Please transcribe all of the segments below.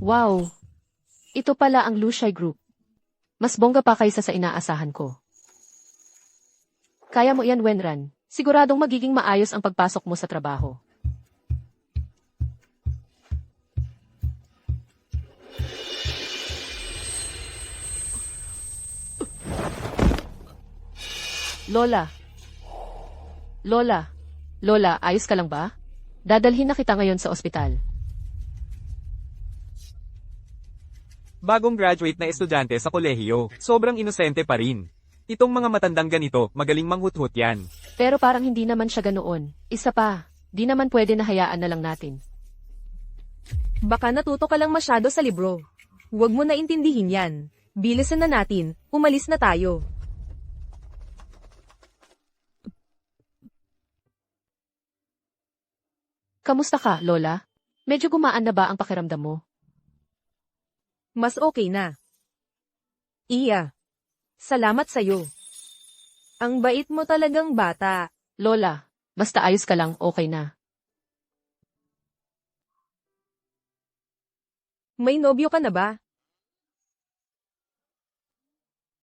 Wow! Ito pala ang Lushai Group. Mas bongga pa kaysa sa inaasahan ko. Kaya mo yan, Wenran. Siguradong magiging maayos ang pagpasok mo sa trabaho. Lola. Lola. Lola, ayos ka lang ba? Dadalhin na kita ngayon sa ospital. Bagong graduate na estudyante sa kolehiyo, sobrang inosente pa rin. Itong mga matandang ganito, magaling manghuthut yan. Pero parang hindi naman siya ganoon. Isa pa, di naman pwede na hayaan na lang natin. Baka natuto ka lang masyado sa libro. Huwag mo na intindihin yan. Bilisan na natin, umalis na tayo. Kamusta ka, Lola? Medyo gumaan na ba ang pakiramdam mo? Mas okay na. Iya. Salamat sa'yo. Ang bait mo talagang bata. Lola, basta ayos ka lang, okay na. May nobyo ka na ba?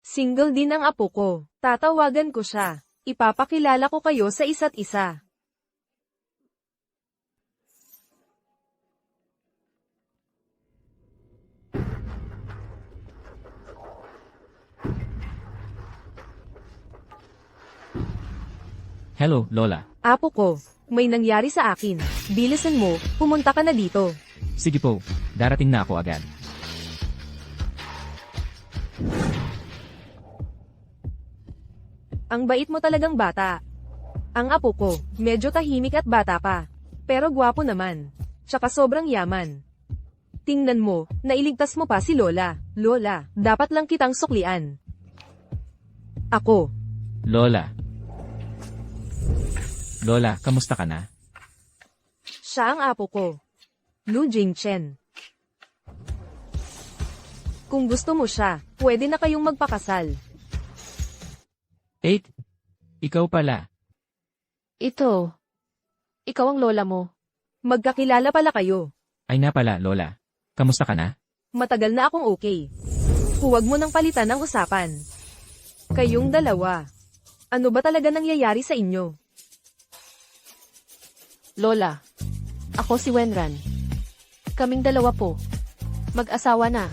Single din ang apo ko. Tatawagan ko siya. Ipapakilala ko kayo sa isa't isa. Hello, Lola. Apo ko, may nangyari sa akin. Bilisan mo, pumunta ka na dito. Sige po, darating na ako agad. Ang bait mo talagang bata. Ang apo ko, medyo tahimik at bata pa. Pero gwapo naman. Tsaka sobrang yaman. Tingnan mo, nailigtas mo pa si Lola. Lola, dapat lang kitang suklian. Ako. Lola. Lola, kamusta ka na? Siya ang apo ko. Lu Jingchen. Kung gusto mo siya, pwede na kayong magpakasal. 8. Ikaw pala. Ito. Ikaw ang lola mo. Magkakilala pala kayo. Ay na pala, Lola. Kamusta ka na? Matagal na akong okay. Huwag mo nang palitan ang usapan. Kayong dalawa. Ano ba talaga nangyayari sa inyo? Lola, ako si Wenran. Kaming dalawa po. Mag-asawa na.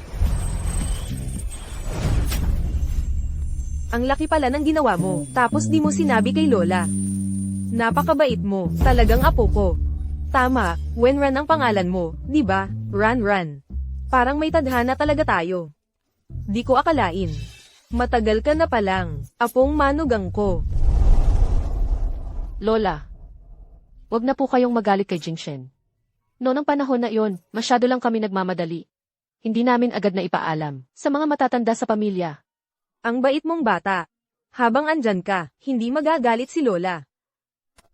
Ang laki pala ng ginawa mo, tapos di mo sinabi kay Lola. Napakabait mo, talagang apo ko. Tama, Wenran ang pangalan mo, di ba? Ran. Parang may tadhana talaga tayo. Di ko akalain. Matagal ka na palang, apong manugang ko. Lola, wag na po kayong magalit kay Jingshen. Noong panahon na iyon, masyado lang kami nagmamadali. Hindi namin agad na ipaalam sa mga matatanda sa pamilya. Ang bait mong bata. Habang andyan ka, hindi magagalit si Lola.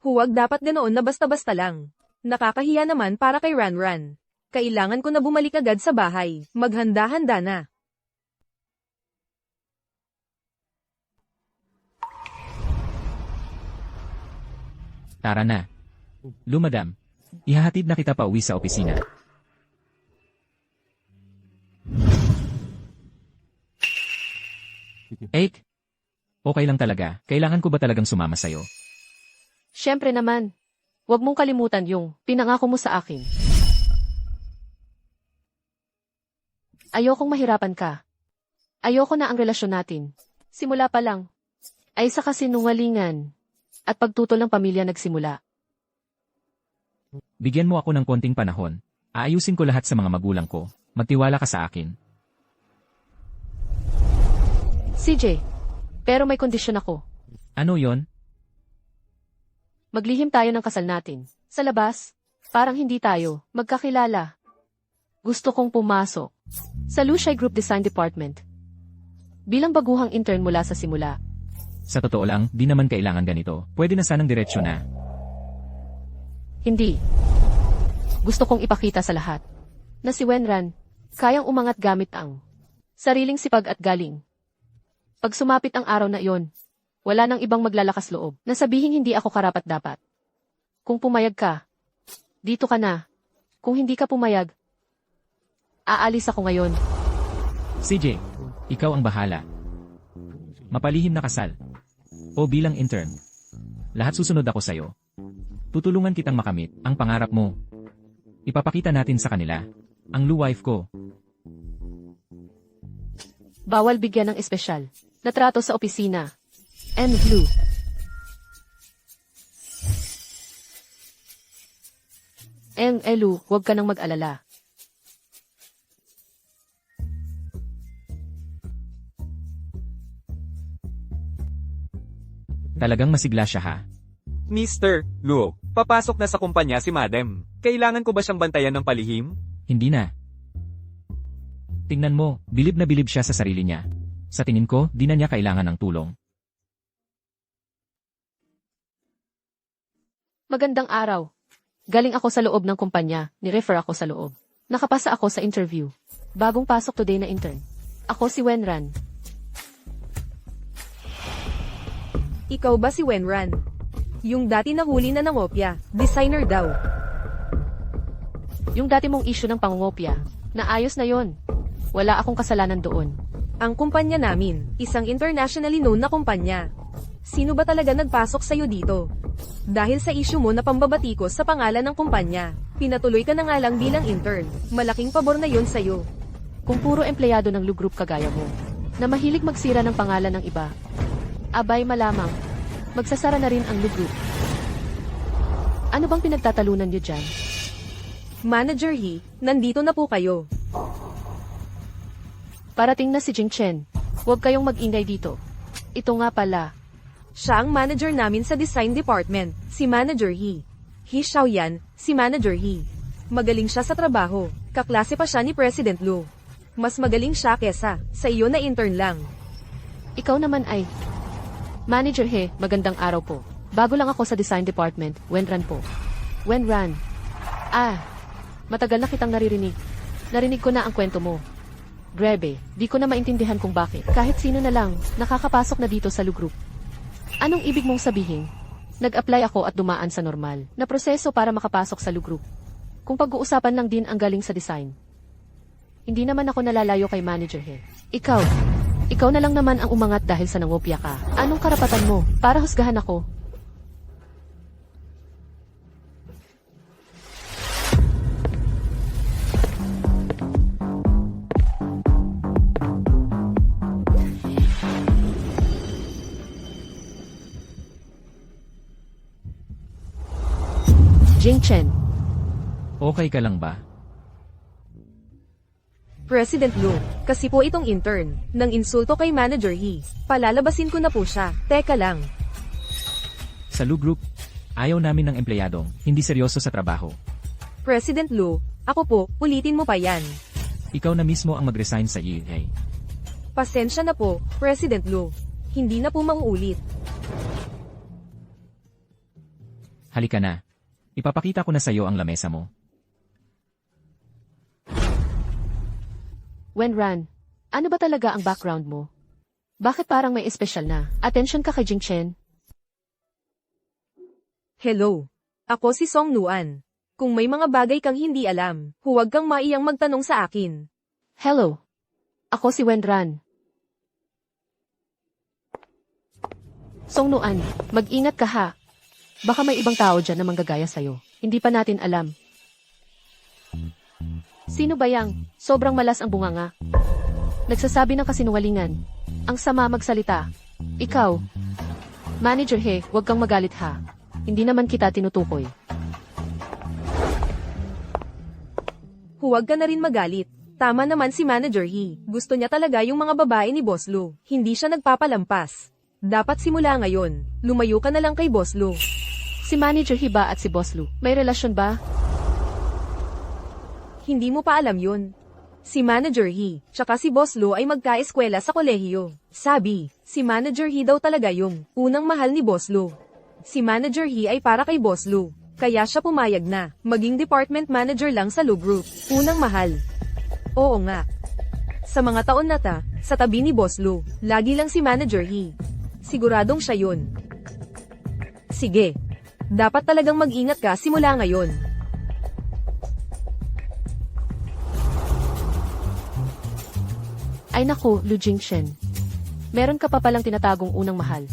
Huwag dapat ganoon na basta-basta lang. Nakakahiya naman para kay Ran. Kailangan ko na bumalik agad sa bahay. Maghanda-handa na. Tara na. Lumadam. Ihahatid na kita pa uwi sa opisina. Eight. Okay lang talaga. Kailangan ko ba talagang sumama sa'yo? Siyempre naman. Wag mong kalimutan yung pinangako mo sa akin. Ayokong mahirapan ka. Ayoko na ang relasyon natin. Simula pa lang. Ay sa kasinungalingan at pagtutol ng pamilya nagsimula. Bigyan mo ako ng konting panahon. Aayusin ko lahat sa mga magulang ko. Magtiwala ka sa akin. CJ, pero may kondisyon ako. Ano yon? Maglihim tayo ng kasal natin. Sa labas, parang hindi tayo magkakilala. Gusto kong pumasok sa Lushai Group Design Department. Bilang baguhang intern mula sa simula. Sa totoo lang, di naman kailangan ganito. Pwede na sanang diretsyo na. Hindi. Gusto kong ipakita sa lahat na si Wenran kayang umangat gamit ang sariling sipag at galing. Pag sumapit ang araw na iyon, wala nang ibang maglalakas loob na sabihing hindi ako karapat-dapat. Kung pumayag ka, dito ka na. Kung hindi ka pumayag, Aalis ako ngayon. CJ, ikaw ang bahala. Mapalihim na kasal. O bilang intern. Lahat susunod ako sa'yo. Tutulungan kitang makamit ang pangarap mo. Ipapakita natin sa kanila ang Lu wife ko. Bawal bigyan ng espesyal na trato sa opisina. And Blue. Elu, huwag ka nang mag-alala. Talagang masigla siya ha. Mr. Luo, papasok na sa kumpanya si Madam. Kailangan ko ba siyang bantayan ng palihim? Hindi na. Tingnan mo, bilib na bilib siya sa sarili niya. Sa tingin ko, di na niya kailangan ng tulong. Magandang araw. Galing ako sa loob ng kumpanya, ni-refer ako sa loob. Nakapasa ako sa interview. Bagong pasok today na intern. Ako si Wenran. Ikaw ba si Wenran? Yung dati nahuli na nangopya, designer daw. Yung dati mong issue ng pangungopya, naayos na yon. Wala akong kasalanan doon. Ang kumpanya namin, isang internationally known na kumpanya. Sino ba talaga nagpasok sa'yo dito? Dahil sa issue mo na pambabatikos sa pangalan ng kumpanya, pinatuloy ka na nga lang bilang intern. Malaking pabor na yon sa'yo. Kung puro empleyado ng Lu Group kagaya mo, na mahilig magsira ng pangalan ng iba, abay malamang, magsasara na rin ang Lu Group. Ano bang pinagtatalunan niyo dyan? Manager He, nandito na po kayo. Parating na si Jing Chen. Huwag kayong mag-ingay dito. Ito nga pala. Siya ang manager namin sa design department, si Manager He. He Xiaoyan, si Manager He. Magaling siya sa trabaho, kaklase pa siya ni President Lu. Mas magaling siya kesa sa iyo na intern lang. Ikaw naman ay... Manager He, magandang araw po. Bago lang ako sa design department, Wenran po. Wenran. Matagal na kitang naririnig. Narinig ko na ang kwento mo. Grebe, di ko na maintindihan kung bakit. Kahit sino na lang, nakakapasok na dito sa Lu Group. Anong ibig mong sabihin? Nag-apply ako at dumaan sa normal na proseso para makapasok sa Lu Group. Kung pag-uusapan lang din ang galing sa design. Hindi naman ako nalalayo kay Manager He. Ikaw na lang naman ang umangat dahil sa nangopya ka. Anong karapatan mo para husgahan ako? Jing Chen, Okay ka lang ba? President Lu, kasi po itong intern, nang insulto kay Manager He. Palalabasin ko na po siya. Teka lang. Sa Lu Group, ayaw namin ng empleyadong hindi seryoso sa trabaho. President Lu, ako po, ulitin mo pa yan. Ikaw na mismo ang mag-resign sa EA. Pasensya na po, President Lu. Hindi na po mauulit. Halika na. Ipapakita ko na sa iyo ang lamesa mo. Wenran, ano ba talaga ang background mo? Bakit parang may espesyal na attention ka kay Jing Chen? Hello. Ako si Song Nuan. Kung may mga bagay kang hindi alam, huwag kang maiyang magtanong sa akin. Hello. Ako si Wenran. Song Nuan, mag-ingat ka ha. Baka may ibang tao dyan na manggagaya sa'yo. Hindi pa natin alam. Sino ba yang? Sobrang malas ang bunganga. Nagsasabi ng kasinungalingan. Ang sama magsalita. Ikaw. Manager He, huwag kang magalit ha. Hindi naman kita tinutukoy. Huwag ka na rin magalit. Tama naman si Manager He. Gusto niya talaga yung mga babae ni Boss Lu. Hindi siya nagpapalampas. Dapat simula ngayon, lumayo ka na lang kay Boss Lu. Si Manager He ba at si Boss Lu, may relasyon ba? Hindi mo pa alam yun. Si Manager He, tsaka si Boss Lu ay magka-eskwela sa kolehiyo. Sabi, si Manager He daw talaga yung unang mahal ni Boss Lu. Si Manager He ay para kay Boss Lu, kaya siya pumayag na maging department manager lang sa Lu Group. Unang mahal. Oo nga. Sa mga taon na sa tabi ni Boss Lu, lagi lang si Manager He. Siguradong siya yun. Sige. Dapat talagang mag-ingat ka simula ngayon. Ay naku, Lu Jingshen. Meron ka pa palang tinatagong unang mahal.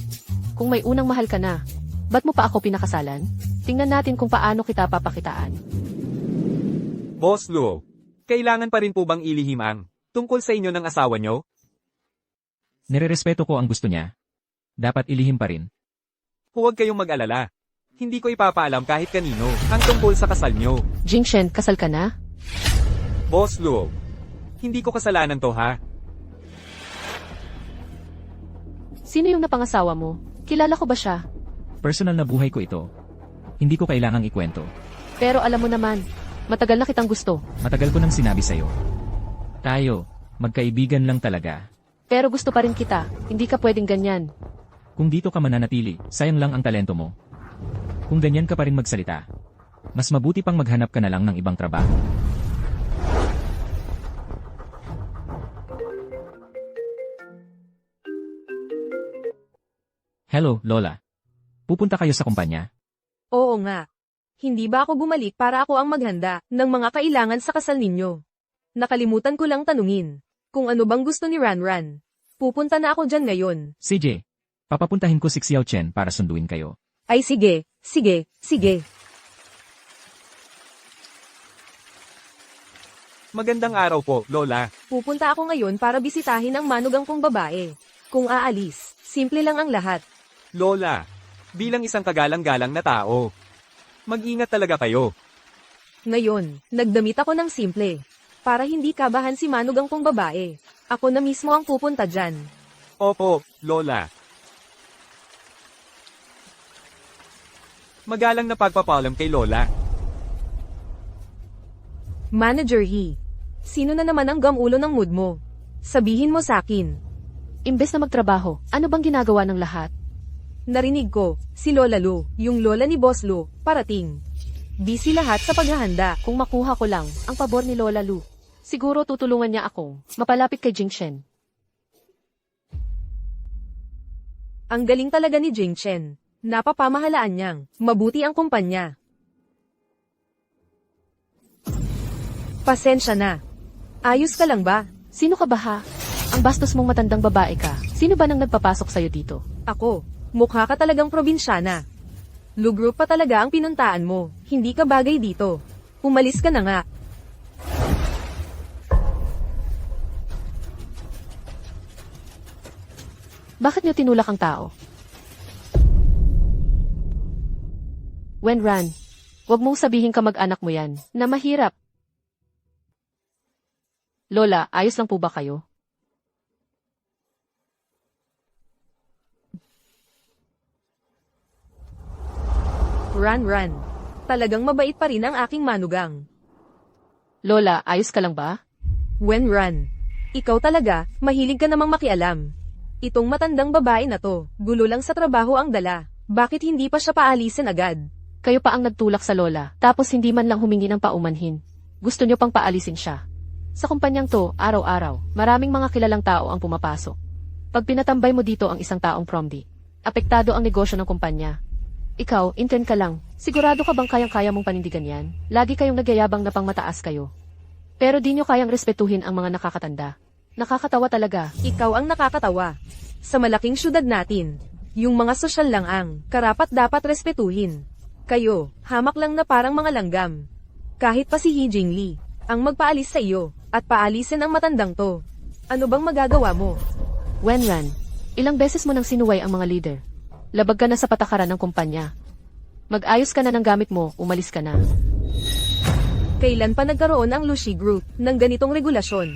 Kung may unang mahal ka na, ba't mo pa ako pinakasalan? Tingnan natin kung paano kita papakitaan. Boss Luo, kailangan pa rin po bang ilihim ang tungkol sa inyo ng asawa nyo? Nirerespeto ko ang gusto niya. Dapat ilihim pa rin. Huwag kayong mag-alala. Hindi ko ipapaalam kahit kanino ang tungkol sa kasal nyo. Jingshen, kasal ka na? Boss Luo, hindi ko kasalanan to ha. Sino yung napangasawa mo? Kilala ko ba siya? Personal na buhay ko ito. Hindi ko kailangang ikwento. Pero alam mo naman, matagal na kitang gusto. Matagal ko nang sinabi sa'yo. Tayo, magkaibigan lang talaga. Pero gusto pa rin kita. Hindi ka pwedeng ganyan. Kung dito ka mananatili, sayang lang ang talento mo. Kung ganyan ka pa rin magsalita, mas mabuti pang maghanap ka na lang ng ibang trabaho. Hello, Lola. Pupunta kayo sa kumpanya? Oo nga. Hindi ba ako bumalik para ako ang maghanda ng mga kailangan sa kasal ninyo? Nakalimutan ko lang tanungin kung ano bang gusto ni Ranran. Pupunta na ako dyan ngayon. CJ, papapuntahin ko si Xiao Chen para sunduin kayo. Ay sige, sige, sige. Magandang araw po, Lola. Pupunta ako ngayon para bisitahin ang manugang kong babae. Kung aalis, simple lang ang lahat. Lola, bilang isang kagalang-galang na tao, mag-ingat talaga kayo. Ngayon, nagdamit ako ng simple. Para hindi kabahan si manugang kong babae. Ako na mismo ang pupunta dyan. Opo, Lola. Magalang na pagpapaalam kay Lola. Manager He. Sino na naman ang gamulo ng mood mo? Sabihin mo sa akin. Imbes na magtrabaho, ano bang ginagawa ng lahat? Narinig ko, si Lola Lu, yung lola ni Boss Lu, parating. Busy lahat sa paghahanda. Kung makuha ko lang ang pabor ni Lola Lu, siguro tutulungan niya akong mapalapit kay Jingshen. Ang galing talaga ni Jing Chen. Napapamahalaan niyang mabuti ang kumpanya. Pasensya na. Ayos ka lang ba? Sino ka ba ha? Ang bastos mong matandang babae ka. Sino ba nang nagpapasok sa'yo dito? Ako, mukha ka talagang probinsyana. Lu Group pa talaga ang pinuntaan mo. Hindi ka bagay dito. Umalis ka na nga. Bakit niyo tinulak ang tao? Wenran, wag mong sabihin ka mag-anak mo yan, na mahirap. Lola, ayos lang po ba kayo? Ran. Talagang mabait pa rin ang aking manugang. Lola, ayos ka lang ba? Wenran. Ikaw talaga, mahilig ka namang makialam. Itong matandang babae na to, gulo lang sa trabaho ang dala. Bakit hindi pa siya paalisin agad? Kayo pa ang nagtulak sa Lola, tapos hindi man lang humingi ng paumanhin. Gusto niyo pang paalisin siya. Sa kumpanyang to, araw-araw, maraming mga kilalang tao ang pumapasok. Pag pinatambay mo dito ang isang taong promdi, apektado ang negosyo ng kumpanya. Ikaw, intern ka lang. Sigurado ka bang kayang-kaya mong panindigan yan? Lagi kayong nagyayabang na pangmataas kayo. Pero di nyo kayang respetuhin ang mga nakakatanda. Nakakatawa talaga. Ikaw ang nakakatawa. Sa malaking syudad natin, yung mga sosyal lang ang karapat dapat respetuhin. Kayo, hamak lang na parang mga langgam. Kahit pa si He Jingli, ang magpaalis sa iyo, at paalisin ang matandang to. Ano bang magagawa mo? Wenran, ilang beses mo nang sinuway ang mga leader. Labag ka na sa patakaran ng kumpanya. Mag-ayos ka na ng gamit mo, umalis ka na. Kailan pa nagkaroon ang Lushi Group ng ganitong regulasyon?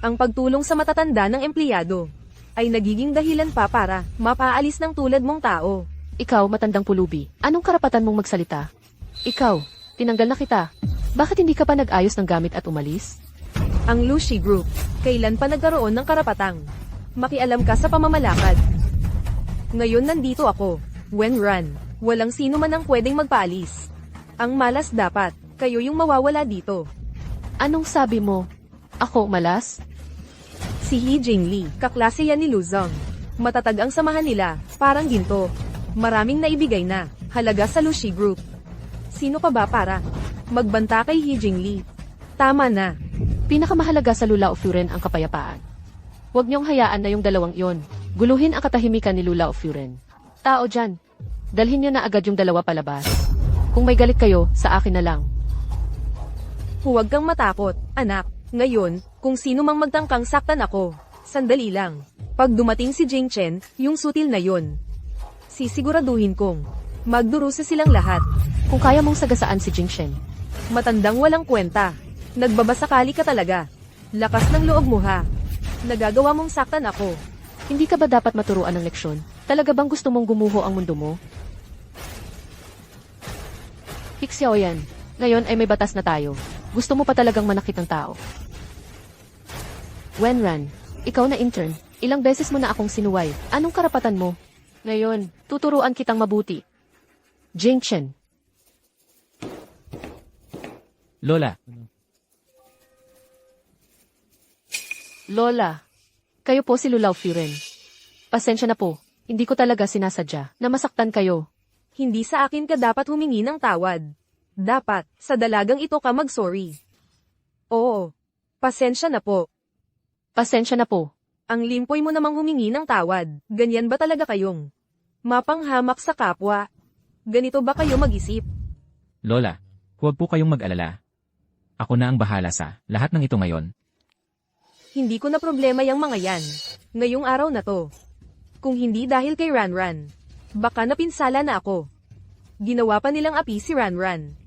Ang pagtulong sa matatanda ng empleyado ay nagiging dahilan pa para mapaalis ng tulad mong tao. Ikaw, matandang pulubi, anong karapatan mong magsalita? Ikaw, tinanggal na kita. Bakit hindi ka pa nag-ayos ng gamit at umalis? Ang Lushi Group, kailan pa nagkaroon ng karapatang makialam ka sa pamamalakad? Ngayon nandito ako, Wenran. Walang sino man ang pwedeng magpaalis. Ang malas dapat, kayo yung mawawala dito. Anong sabi mo? Ako malas? Si He Jingli, kaklase yan ni Luzong. Matatag ang samahan nila, parang ginto. Maraming naibigay na, halaga sa Lushi Group. Sino ka ba para magbanta kay He Jingli? Tama na. Pinakamahalaga sa Lula o Furen ang kapayapaan. Huwag niyong hayaan na yung dalawang iyon. Guluhin ang katahimikan ni Lula o Furen. Tao dyan. Dalhin niyo na agad yung dalawa palabas. Kung may galit kayo, sa akin na lang. Huwag kang matakot, anak. Ngayon, kung sino mang magtangkang saktan ako. Sandali lang. Pag dumating si Jing Chen, yung sutil na yon, sisiguraduhin kong magdurusa silang lahat. Kung kaya mong sagasaan si Jing Shen. Matandang walang kwenta. Nagbabasakali ka talaga. Lakas ng loob mo ha. Nagagawa mong saktan ako. Hindi ka ba dapat maturuan ng leksyon? Talaga bang gusto mong gumuho ang mundo mo? Hixiao yan. Ngayon ay may batas na tayo. Gusto mo pa talagang manakit ng tao. Wenran, ikaw na intern. Ilang beses mo na akong sinuway. Anong karapatan mo? Ngayon, tuturuan kitang mabuti. Jing Chen. Lola, Lola, kayo po si Lulao Furen. Pasensya na po, hindi ko talaga sinasadya na masaktan kayo. Hindi sa akin ka dapat humingi ng tawad. Dapat, sa dalagang ito ka mag-sorry. Oo. Pasensya na po. Pasensya na po. Ang limpoy mo namang humingi ng tawad. Ganyan ba talaga kayong mapanghamak sa kapwa? Ganito ba kayo mag-isip? Lola, huwag po kayong mag-alala. Ako na ang bahala sa lahat ng ito ngayon. Hindi ko na problema yung mga yan. Ngayong araw na to. Kung hindi dahil kay Ranran, baka napinsala na ako. Ginawa pa nilang api si Ranran.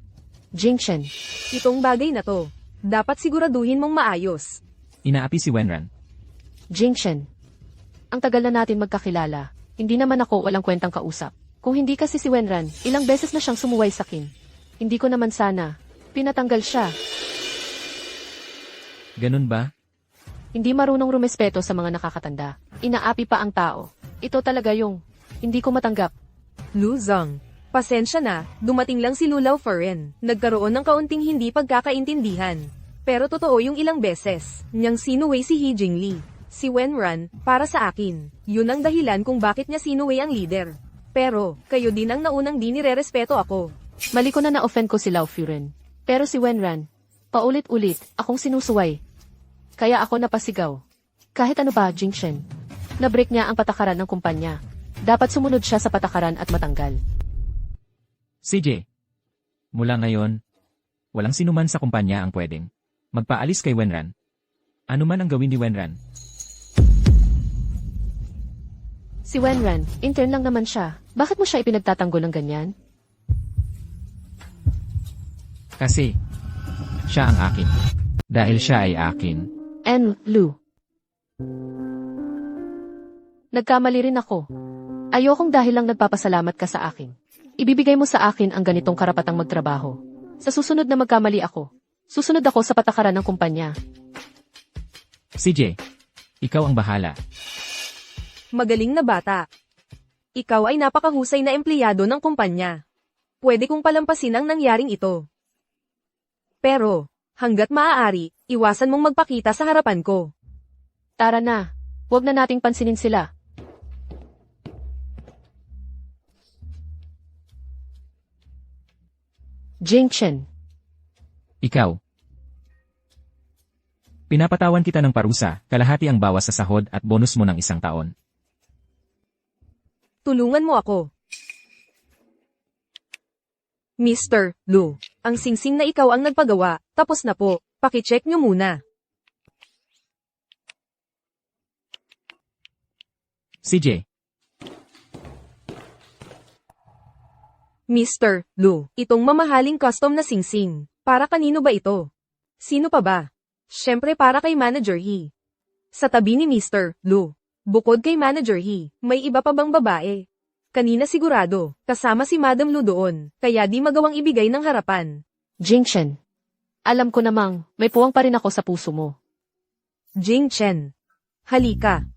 Jing Chen. Itong bagay na to, dapat siguraduhin mong maayos. Inaapi si Wenran. Jing Chen. Ang tagal na natin magkakilala. Hindi naman ako walang kwentang kausap. Kung hindi kasi si Wenran, ilang beses na siyang sumuway sa akin. Hindi ko naman sana. Pinatanggal siya. Ganun ba? Hindi marunong rumespeto sa mga nakakatanda. Inaapi pa ang tao. Ito talaga yung hindi ko matanggap. Lu Zong, pasensya na, dumating lang si Lulao Furen. Nagkaroon ng kaunting hindi pagkakaintindihan. Pero totoo yung ilang beses, niyang sinuway si He Jingli. Si Wenran, para sa akin, yun ang dahilan kung bakit niya sinuway ang leader. Pero, kayo din ang naunang di nirerespeto ako. Mali ko na na-offend ko si Lao Furen. Pero si Wenran, paulit-ulit, akong sinusuway. Kaya ako napasigaw. Kahit ano ba, Jing Chen. Na-break niya ang patakaran ng kumpanya. Dapat sumunod siya sa patakaran at matanggal. CJ, mula ngayon, walang sinuman sa kumpanya ang pwedeng magpaalis kay Wenran. Ano man ang gawin ni Wenran. Si Wenran, intern lang naman siya. Bakit mo siya ipinagtatanggol ng ganyan? Kasi, siya ang akin. Dahil siya ay akin. And, Lu. Nagkamali rin ako. Ayokong dahil lang nagpapasalamat ka sa akin. Ibibigay mo sa akin ang ganitong karapatang magtrabaho. Sa susunod na magkamali ako, susunod ako sa patakaran ng kumpanya. CJ, ikaw ang bahala. Magaling na bata. Ikaw ay napakahusay na empleyado ng kumpanya. Pwede kong palampasin ang nangyaring ito. Pero, hanggat maaari, iwasan mong magpakita sa harapan ko. Tara na, huwag na nating pansinin sila. Jing Chen. Ikaw. Pinapatawan kita ng parusa, kalahati ang bawas sa sahod at bonus mo ng 1 taon. Tulungan mo ako. Mr. Lu, ang singsing na ikaw ang nagpagawa, tapos na po, pakicheck nyo muna. CJ, Mr. Lu, itong mamahaling custom na singsing, para kanino ba ito? Sino pa ba? Siyempre para kay Manager He. Sa tabi ni Mr. Lu, bukod kay Manager He, may iba pa bang babae? Kanina sigurado, kasama si Madam Lu doon, kaya di magawang ibigay ng harapan. Jing Chen. Alam ko namang, may puwang pa rin ako sa puso mo. Jing Chen. Halika.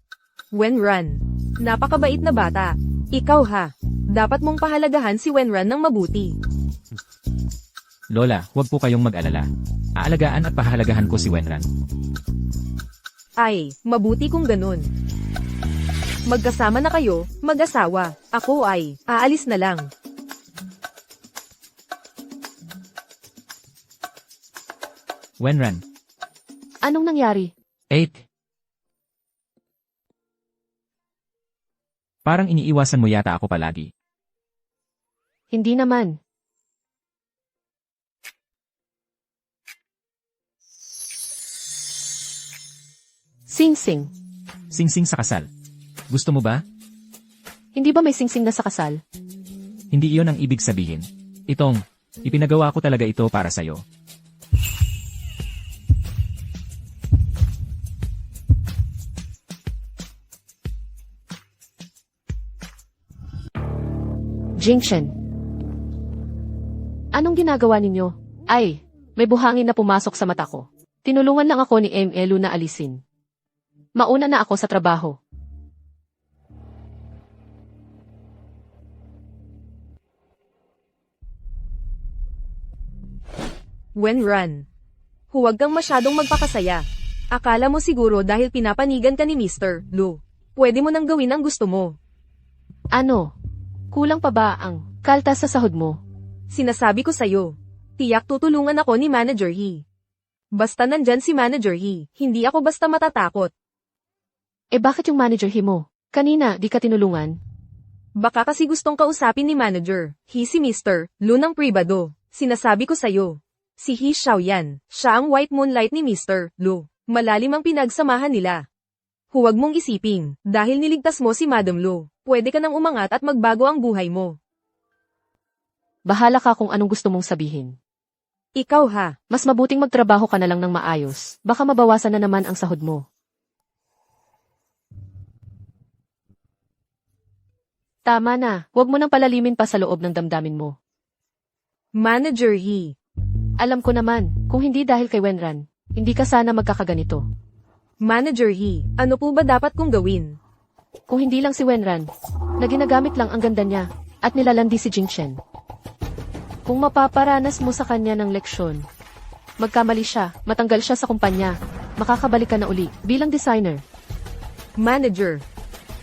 Wenran. Napakabait na bata. Ikaw ha. Dapat mong pahalagahan si Wenran ng mabuti. Lola, huwag po kayong mag-alala. Aalagaan at pahalagahan ko si Wenran. Ay, mabuti kung ganun. Magkasama na kayo, mag-asawa. Ako ay, aalis na lang. Wenran. Anong nangyari? 8. Parang iniiwasan mo yata ako palagi. Hindi naman. Sing-sing. Singsing sa kasal. Gusto mo ba? Hindi ba may sing-sing na sa kasal? Hindi iyon ang ibig sabihin. Ipinagawa ko talaga ito para sa'yo. Jinkshen. Anong ginagawa ninyo? Ay, may buhangin na pumasok sa mata ko. Tinulungan lang ako ni Elu na alisin. Mauna na ako sa trabaho. Wenran. Huwag kang masyadong magpakasaya. Akala mo siguro dahil pinapanigan ka ni Mr. Lu. Pwede mo nang gawin ang gusto mo. Ano? Kulang pa ba ang kaltas sa sahod mo? Sinasabi ko sa'yo. Tiyak tutulungan ako ni Manager He. Basta nandyan si Manager He, hindi ako basta matatakot. Eh bakit yung manager mo? Kanina, di ka tinulungan? Baka kasi gustong kausapin ni Manager He si Mr. Lu ng pribado. Sinasabi ko sa'yo. Si He Xiaoyan, siya ang white moonlight ni Mr. Lu. Malalim ang pinagsamahan nila. Huwag mong isipin, dahil niligtas mo si Madam Lu, pwede ka nang umangat at magbago ang buhay mo. Bahala ka kung anong gusto mong sabihin. Ikaw ha, Mas mabuting magtrabaho ka na lang ng maayos. Baka mabawasan na naman ang sahod mo. Tama na, huwag mo nang palalimin pa sa loob ng damdamin mo. Manager He. Alam ko naman, kung hindi dahil kay Wenran, hindi ka sana magkakaganito. Manager He, ano po ba dapat kong gawin? Kung hindi lang si Wenran, na ginagamit lang ang ganda niya, at nilalandi si Jinkshen. Kung mapaparanas mo sa kanya ng leksyon, magkamali siya, matanggal siya sa kumpanya, makakabalik ka na uli, bilang designer. Manager.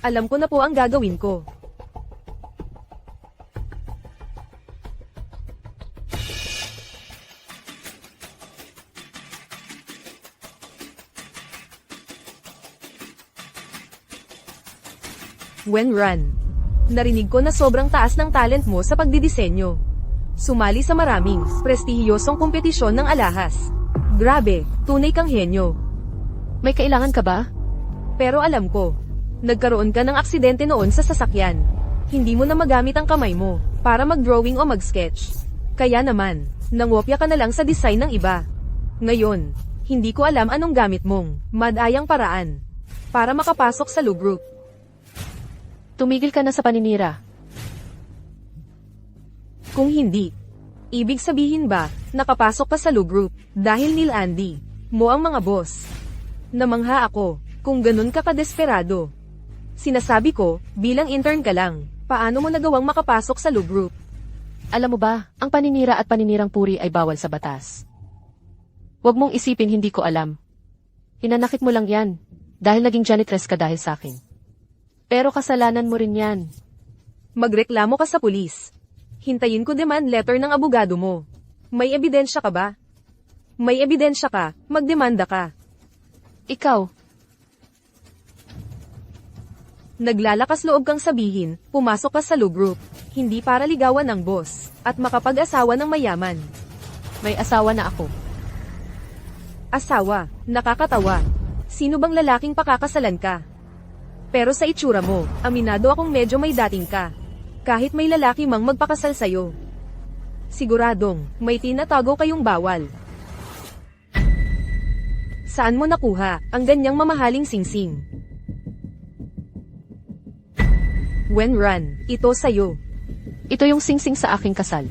Alam ko na po ang gagawin ko. Wenran. Narinig ko na sobrang taas ng talent mo sa pagdidisenyo. Sumali sa maraming, prestihiyosong kompetisyon ng alahas. Grabe, tunay kang henyo. May kailangan ka ba? Pero alam ko, nagkaroon ka ng aksidente noon sa sasakyan. Hindi mo na magamit ang kamay mo, para mag-drawing o mag-sketch. Kaya naman, nangopya ka na lang sa design ng iba. Ngayon, hindi ko alam anong gamit mong, madayang paraan, para makapasok sa Lu Group. Tumigil ka na sa paninira. Kung hindi, ibig sabihin ba, nakapasok ka sa Lu Group, dahil nil-Andy mo ang mga boss. Namangha ako, kung ganun ka kadesperado. Sinasabi ko, bilang intern ka lang, paano mo nagawang makapasok sa Lu Group? Alam mo ba, ang paninira at paninirang puri ay bawal sa batas. Huwag mong isipin hindi ko alam. Hinanakit mo lang yan, dahil naging janitress ka dahil sa akin. Pero kasalanan mo rin yan. Magreklamo ka sa pulis. Hintayin ko demand letter ng abogado mo. May ebidensya ka ba? May ebidensya ka, magdemanda ka. Ikaw, Naglalakas loob kang sabihin, pumasok ka sa Lu Group, hindi para ligawan ng boss, at makapag-asawa ng mayaman. may asawa na ako. Asawa, nakakatawa. Sino bang lalaking pakakasalan ka? Pero sa itsura mo, aminado akong medyo may dating ka. Kahit may lalaki mang magpakasal sa'yo. Siguradong, may tinatago kayong bawal. Saan mo nakuha ang ganyang mamahaling singsing? Wenran, ito sa'yo. Ito yung singsing sa aking kasal.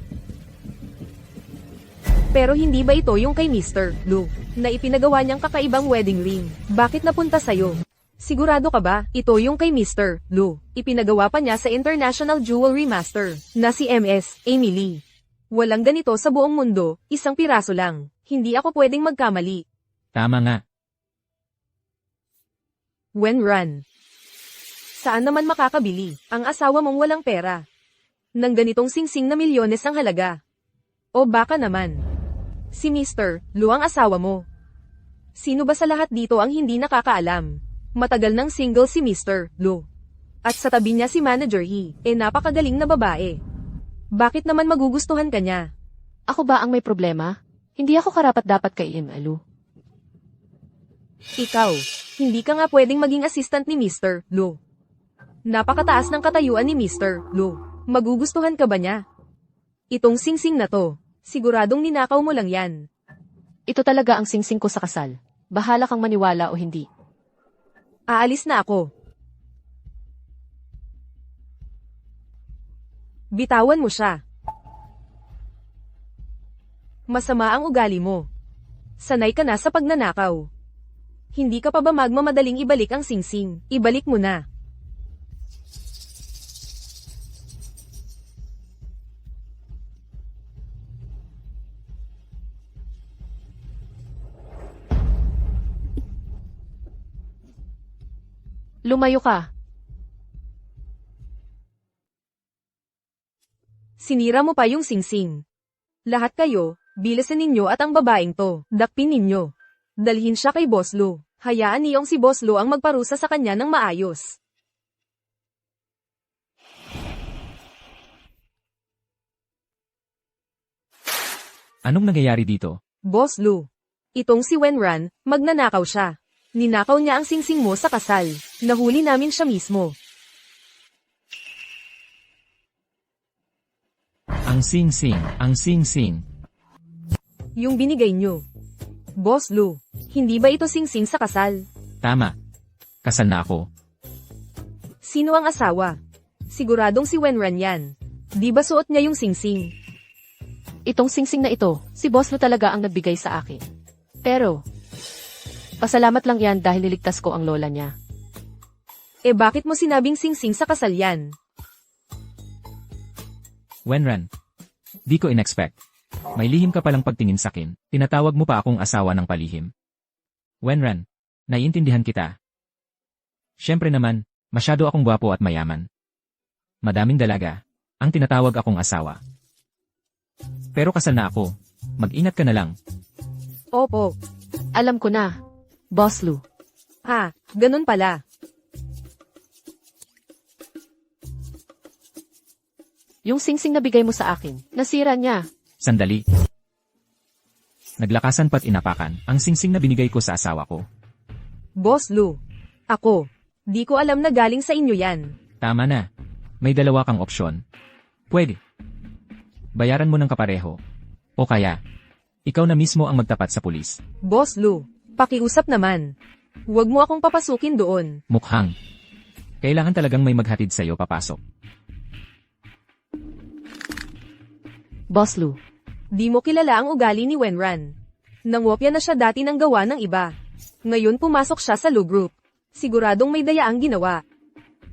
Pero hindi ba ito yung kay Mr. Lu, na ipinagawa niyang kakaibang wedding ring? Bakit napunta sa'yo? Sigurado ka ba, ito yung kay Mr. Lu, ipinagawa pa niya sa International Jewelry Master, na si MS Emily. Walang ganito sa buong mundo, isang piraso lang. Hindi ako pwedeng magkamali. Tama nga. Wenran. Saan naman makakabili, ang asawa mong walang pera? Nang ganitong singsing na milyones ang halaga. O baka naman, si Mr. Lu ang asawa mo. Sino ba sa lahat dito ang hindi nakakaalam? Matagal nang single si Mr. Lu. At sa tabi niya si Manager He, napakagaling na babae. Bakit naman magugustuhan ka niya? Ako ba ang may problema? Hindi ako karapat-dapat kay Imalu. Ikaw, hindi ka nga pwedeng maging assistant ni Mr. Lu. Napakataas ng katayuan ni Mr. Lu. Magugustuhan ka ba niya? Itong singsing na to, siguradong ninakaw mo lang yan. Ito talaga ang singsing ko sa kasal. Bahala kang maniwala o hindi. Aalis na ako. Bitawan mo siya. Masama ang ugali mo. Sanay ka na sa pagnanakaw. Hindi ka pa ba magmamadaling ibalik ang singsing? Ibalik mo na. Lumayo ka. Sinira mo pa yung singsing. Lahat kayo, bilasan ninyo at ang babaeng to, dakpin ninyo. Dalhin siya kay Boss Lu. Hayaan niyong si Boss Lu ang magparusa sa kanya ng maayos. Anong nangyayari dito? Boss Lu. Itong si Wenran, magnanakaw siya. Ninakaw niya ang singsing mo sa kasal. Nahuli namin siya mismo. Ang sing-sing. Yung binigay niyo. Boss Lu, hindi ba ito singsing sa kasal? Tama. Kasal na ako. Sino ang asawa? Siguradong si Wenran yan. Di ba suot niya yung singsing? Itong singsing na ito, si Boss Lu talaga ang nagbigay sa akin. Pero, pasalamat lang yan dahil niligtas ko ang lola niya. Bakit mo sinabing singsing sa kasal yan? Wenran. Di ko in-expect. May lihim ka palang pagtingin sakin. Tinatawag mo pa akong asawa ng palihim. Wenran. Naiintindihan kita. Siyempre naman, masyado akong gwapo at mayaman. Madaming dalaga. Ang tinatawag akong asawa. Pero kasal na ako. Mag-ingat ka na lang. Opo. Alam ko na. Boss Lu. Ganun pala. Yung singsing na bigay mo sa akin, nasira niya. Sandali. Naglakasan pa't inapakan ang singsing na binigay ko sa asawa ko. Boss Lu. Ako. Di ko alam na galing sa inyo yan. Tama na. May dalawa kang opsyon. Pwede. Bayaran mo ng kapareho. O kaya, ikaw na mismo ang magtapat sa pulis. Boss Lu, pakiusap naman. Huwag mo akong papasukin doon. Mukhang. Kailangan talagang may maghatid sa'yo papasok. Boss Lu. Di mo kilala ang ugali ni Wenran. Nangopya na siya dati ng gawa ng iba. Ngayon pumasok siya sa Lu Group. Siguradong may dayaang ginawa.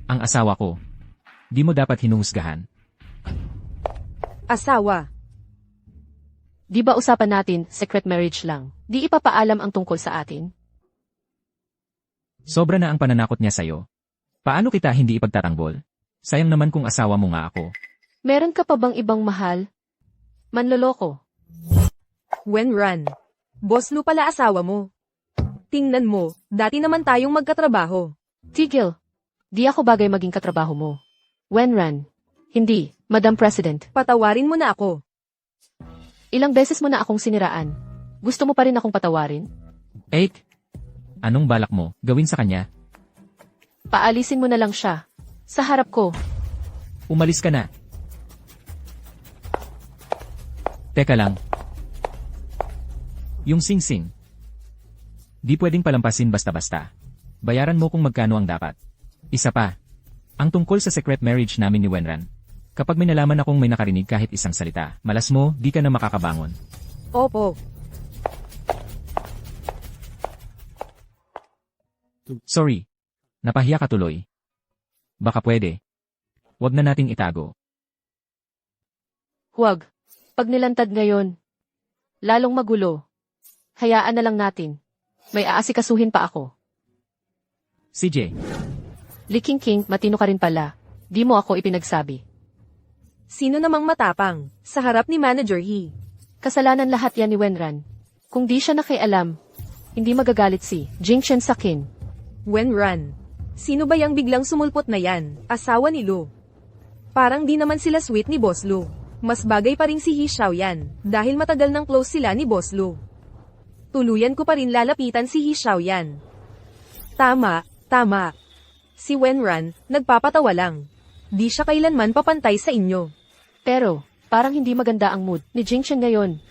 Ang asawa ko. Di mo dapat hinuhusgahan. Asawa. Di ba usapan natin, secret marriage lang? Di ipapaalam ang tungkol sa atin? Sobra na ang pananakot niya sa'yo. Paano kita hindi ipagtatanggol? Sayang naman kung asawa mo nga ako. Meron ka pa bang ibang mahal? Manloloko. Wenran. Boss Lu pala asawa mo. Tingnan mo, dati naman tayong magkatrabaho. Tigil. Di ako bagay maging katrabaho mo. Wenran. Hindi, Madam President. Patawarin mo na ako. Ilang beses mo na akong siniraan. Gusto mo pa rin akong patawarin? Anong balak mo gawin sa kanya? Paalisin mo na lang siya. Sa harap ko. Umalis ka na. Teka lang. Yung singsing. Di pwedeng palampasin basta-basta. Bayaran mo kung magkano ang dapat. Isa pa. Ang tungkol sa secret marriage namin ni Wenran. Kapag may nalaman akong may nakarinig kahit isang salita, malas mo, di ka na makakabangon. Opo. Sorry. Napahiya ka tuloy. Baka pwede. Wag na nating itago. Huwag. Pag nilantad ngayon, lalong magulo. Hayaan na lang natin. May aasikasuhin pa ako. CJ. Liking King, matino ka rin pala. Di mo ako ipinagsabi. Sino namang matapang? Sa harap ni Manager He. Kasalanan lahat yan ni Wenran. Kung di siya nakialam, hindi magagalit si Jingchen sa akin. Wenran. Sino ba yang biglang sumulpot na yan? Asawa ni Lu. Parang di naman sila sweet ni Boss Lu. Mas bagay pa rin si He Xiao yan, dahil matagal nang close sila ni Boss Lu. Tuluyan ko pa rin lalapitan si He Xiao yan. Tama, tama. Si Wenran, nagpapatawa lang. Di siya kailanman papantay sa inyo. Pero, parang hindi maganda ang mood ni Jingchen ngayon.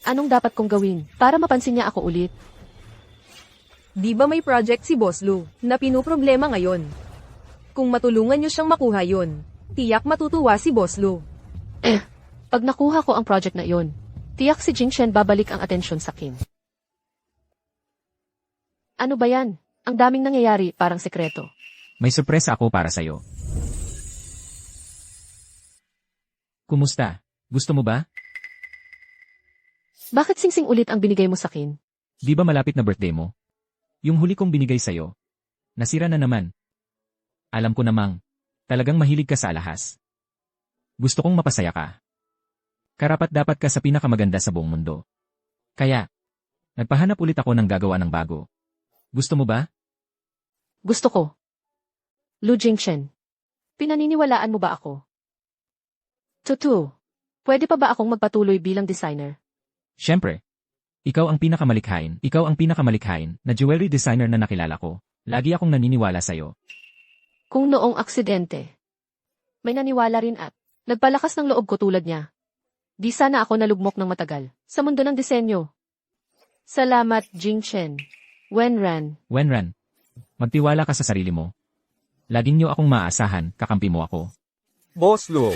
Anong dapat kong gawin para mapansin niya ako ulit? Di ba may project si Boss Lu, na pinuproblema ngayon? Kung matulungan niyo siyang makuha yon, tiyak matutuwa si Boss Lu. Pag nakuha ko ang project na iyon, tiyak si Jingchen babalik ang atensyon sa akin. Ano ba yan? Ang daming nangyayari, parang sekreto. May sorpresa ako para sa'yo. Kumusta? Gusto mo ba? Bakit singsing ulit ang binigay mo sa akin? Di ba malapit na birthday mo? Yung huli kong binigay sa'yo. Nasira na naman. Alam ko namang, talagang mahilig ka sa alahas. Gusto kong mapasaya ka. Karapat-dapat ka sa pinakamaganda sa buong mundo. Kaya, nagpahanap ulit ako ng gagawa ng bago. Gusto mo ba? Gusto ko. Lu Jingchen, pinaniniwalaan mo ba ako? Tutu, pwede pa ba akong magpatuloy bilang designer? Siyempre. Ikaw ang pinakamalikhain na jewelry designer na nakilala ko. Lagi akong naniniwala sa'yo. Kung noong aksidente, may naniwala rin at nagpalakas ng loob ko tulad niya. Di sana ako nalugmok ng matagal sa mundo ng disenyo. Salamat, Jingchen. Wenran. Wenran, magtiwala ka sa sarili mo. Laging niyo akong maaasahan, kakampi mo ako. Boss Lu,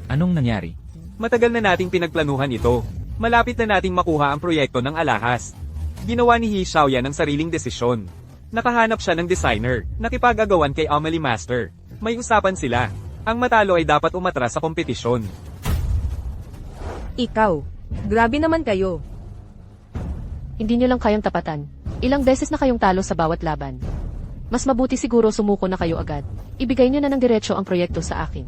Anong nangyari? matagal na nating pinagplanuhan ito. Malapit na nating makuha ang proyekto ng alahas. Ginawa ni He Xiao yan ang sariling desisyon. Nakahanap siya ng designer, nakipag-agawan kay Amelie Master. May usapan sila. Ang matalo ay dapat umatras sa kompetisyon. Ikaw, grabe naman kayo. Hindi niyo lang kayang tapatan. Ilang beses na kayong talo sa bawat laban. Mas mabuti siguro sumuko na kayo agad. Ibigay niyo na ng diretso ang proyekto sa akin.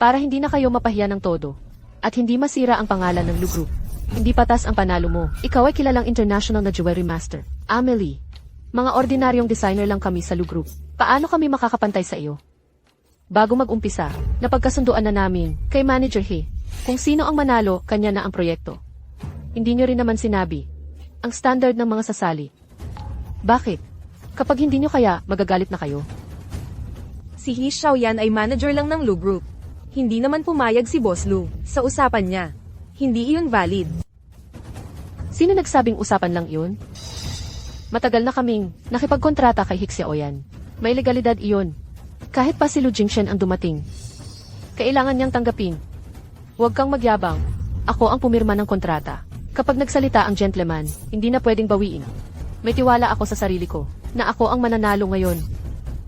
Para hindi na kayo mapahiya ng todo. At hindi masira ang pangalan ng Lu Group. Hindi patas ang panalo mo. Ikaw ay kilalang international na jewelry master. Amelie, mga ordinaryong designer lang kami sa Lu Group. Paano kami makakapantay sa iyo? Bago mag-umpisa, napagkasunduan na namin kay Manager He. Kung sino ang manalo, kanya na ang proyekto. Hindi niyo rin naman sinabi ang standard ng mga sasali. Bakit? Kapag hindi niyo kaya, magagalit na kayo. Si He Xiao yan ay manager lang ng Lu Group. Hindi naman pumayag si Boss Lu sa usapan niya. Hindi iyon valid. Sino nagsabing usapan lang iyon? Matagal na kaming nakipagkontrata kay He Xiao yan. May legalidad iyon. Kahit pa si Lu Jingchen ang dumating. Kailangan niyang tanggapin. Huwag kang magyabang. Ako ang pumirma ng kontrata. Kapag nagsalita ang gentleman, hindi na pwedeng bawiin. May tiwala ako sa sarili ko, na ako ang mananalo ngayon.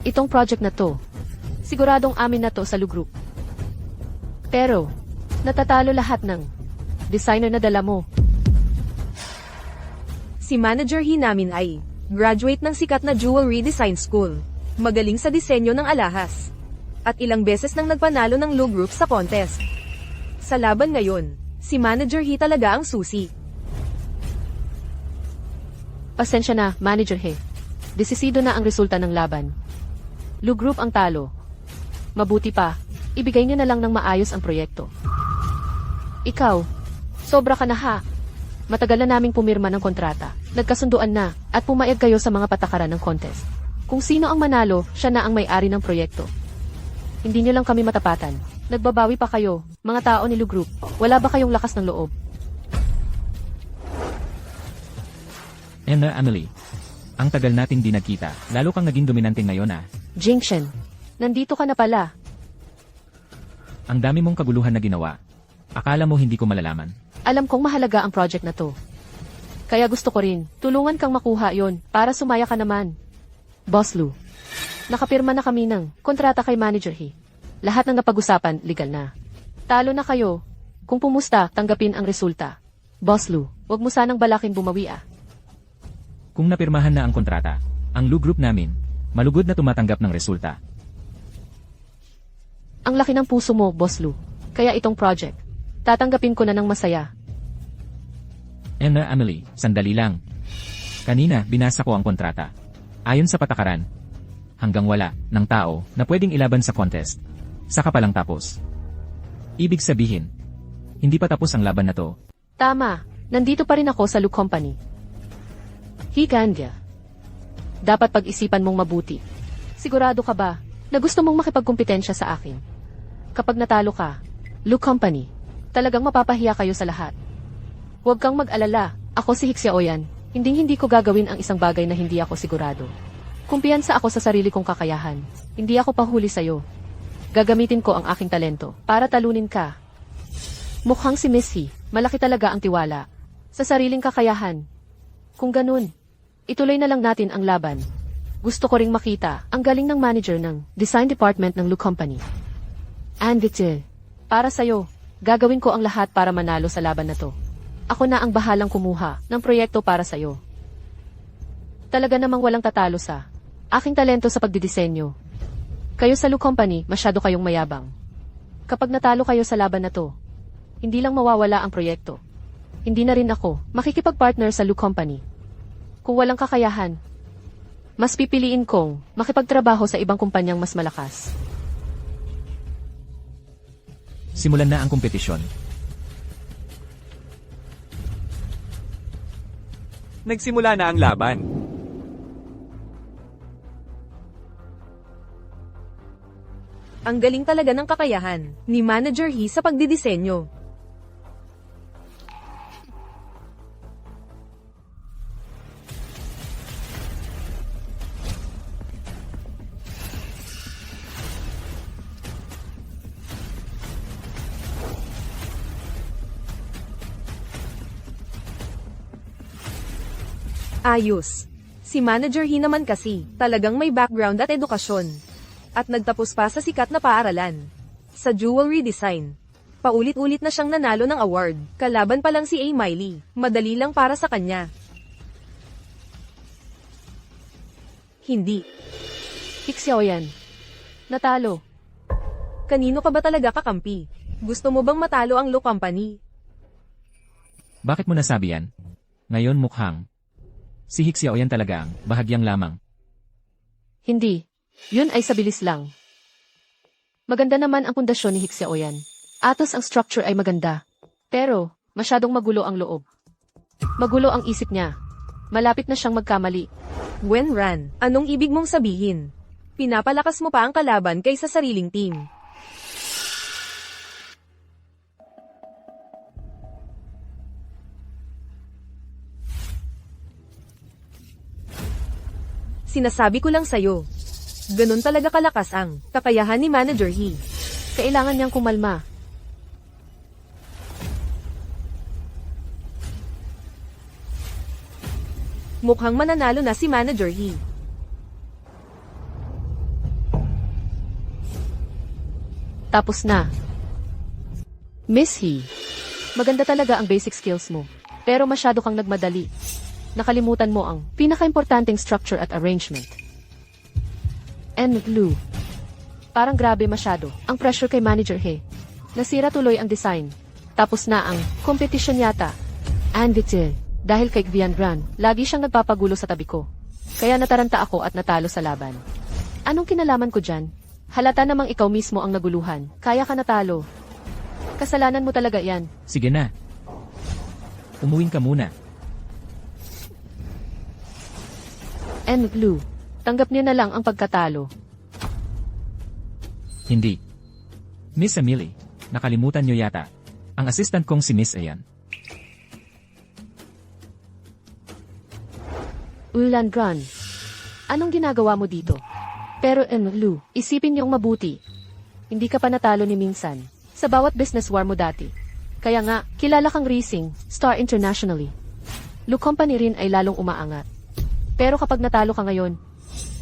Itong project na to, siguradong amin na to sa Lu Group. Pero, natatalo lahat ng designer na dala mo. Si Manager He namin ay graduate ng sikat na jewelry design school. Magaling sa disenyo ng alahas. At ilang beses nang nagpanalo ng Lu Group sa contest. Sa laban ngayon, si Manager He talaga ang susi. Pasensya na, Manager He. Desisido na ang resulta ng laban. Lu Group ang talo. Mabuti pa, ibigay niyo na lang ng maayos ang proyekto. Ikaw, sobra ka na ha. Matagal na naming pumirma ng kontrata. Nagkasunduan na, at pumayag kayo sa mga patakaran ng contest. Kung sino ang manalo, siya na ang may-ari ng proyekto. Hindi niyo lang kami matapatan. Nagbabawi pa kayo, mga tao ni Lu Group. Wala ba kayong lakas ng loob? Amelie, ang tagal nating di nagkita, lalo kang naging dominante ngayon ah. Jingchen, nandito ka na pala. Ang dami mong kaguluhan na ginawa. Akala mo hindi ko malalaman. Alam kong mahalaga ang project na to. Kaya gusto ko rin, tulungan kang makuha yon para sumaya ka naman. Boss Lu, nakapirma na kami ng kontrata kay Manager He. Lahat ng napag-usapan, legal na. Talo na kayo. Kung pumusta, tanggapin ang resulta. Boss Lu, wag mo sanang balakin bumawi ah. Kung napirmahan na ang kontrata, ang Lu Group namin, malugod na tumatanggap ng resulta. Ang laki ng puso mo, Boss Lu. Kaya itong project, tatanggapin ko na ng masaya. Amelie, sandali lang. Kanina, binasa ko ang kontrata. Ayon sa patakaran, hanggang wala ng tao na pwedeng ilaban sa contest. Saka pa lang tapos. Ibig sabihin, hindi pa tapos ang laban na to. Tama, nandito pa rin ako sa Lu Company. Higandya. Dapat pag-isipan mong mabuti. Sigurado ka ba na gusto mong makipagkumpetensya sa akin? Kapag natalo ka, Lu Company, talagang mapapahiya kayo sa lahat. Huwag kang mag-alala, ako si Hixiaoyan. Hindi ko gagawin ang isang bagay na hindi ako sigurado. Kumpiyansa ako sa sarili kong kakayahan. Hindi ako pahuli sa'yo. Gagamitin ko ang aking talento para talunin ka. Mukhang si Missy, malaki talaga ang tiwala sa sariling kakayahan. Kung ganun, ituloy na lang natin ang laban. Gusto ko ring makita ang galing ng manager ng design department ng Lu Company. And para sa'yo, gagawin ko ang lahat para manalo sa laban na to. Ako na ang bahalang kumuha ng proyekto para sa'yo. Talaga namang walang tatalo sa aking talento sa pagdidisenyo. Kayo sa Lu Company, masyado kayong mayabang. Kapag natalo kayo sa laban na to, hindi lang mawawala ang proyekto. Hindi na rin ako makikipag-partner sa Lu Company. Kung walang kakayahan, mas pipiliin kong makipagtrabaho sa ibang kumpanyang mas malakas. Simulan na ang kompetisyon. Nagsimula na ang laban. Ang galing talaga ng kakayahan ni Manager He sa pagdidisenyo. Ayos. Si Manager He naman kasi, talagang may background at edukasyon. At nagtapos pa sa sikat na paaralan. Sa jewelry design. Paulit-ulit na siyang nanalo ng award. Kalaban pa lang si A. Miley. Madali lang para sa kanya. Hindi. Hixiaoyan. Natalo. Kanino ka ba talaga kakampi? Gusto mo bang matalo ang Lu Company? Bakit mo nasabi yan? Ngayon mukhang si Hixiaoyan talaga ang bahagyang lamang. Hindi. Yun ay sa bilis lang. Maganda naman ang pundasyon ni Hixiaoyan. Atos ang structure ay maganda. Pero, masyadong magulo ang loob. Magulo ang isip niya. Malapit na siyang magkamali. Wenran, anong ibig mong sabihin? Pinapalakas mo pa ang kalaban kaysa sariling team. Sinasabi ko lang sa'yo. Ganun talaga kalakas ang kakayahan ni Manager He. Kailangan niyang kumalma. Mukhang mananalo na si Manager He. Tapos na. Miss He. Maganda talaga ang basic skills mo. Pero masyado kang nagmadali. Nakalimutan mo ang pinaka-importanting structure at arrangement. And Lu. Parang grabe masyado ang pressure kay Manager He. Nasira tuloy ang design. Tapos na ang competition yata. And dahil kay Vianran, lagi siyang nagpapagulo sa tabi ko. Kaya nataranta ako at natalo sa laban. Anong kinalaman ko dyan? Halata namang ikaw mismo ang naguluhan. Kaya ka natalo. Kasalanan mo talaga yan. Sige na. Umuwing ka muna. And Lu. Tanggap niya na lang ang pagkatalo. Hindi. Miss Emily, nakalimutan niyo yata. Ang assistant kong si Miss Ayan. Ulandran. Anong ginagawa mo dito? Pero Lu, isipin niyong mabuti. Hindi ka pa natalo ni minsan. Sa bawat business war mo dati. Kaya nga, kilala kang racing, star internationally. Lu Company rin ay lalong umaangat. Pero kapag natalo ka ngayon,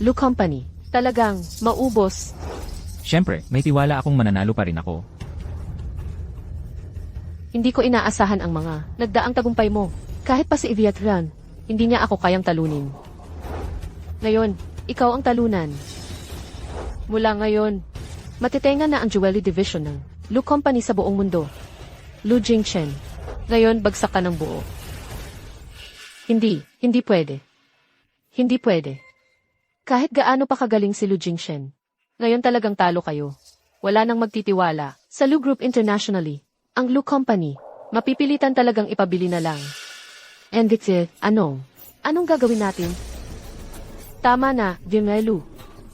Lu Company, talagang maubos. Siyempre, may tiwala akong mananalo pa rin ako. Hindi ko inaasahan ang mga nagdaang tagumpay mo. Kahit pa si Viatran, hindi niya ako kayang talunin. Ngayon, ikaw ang talunan. Mula ngayon, matitenga na ang jewelry division ng Lu Company sa buong mundo. Lu Jingchen. Ngayon, bagsak ka ng buo. Hindi pwede. Hindi pwede. Kahit gaano pa kagaling si Lu Jingshen. Ngayon talagang talo kayo. Wala nang magtitiwala. Sa Lu Group internationally, ang Lu Company, mapipilitan talagang ipabili na lang. And it's it, Anong gagawin natin? Tama na, Lu.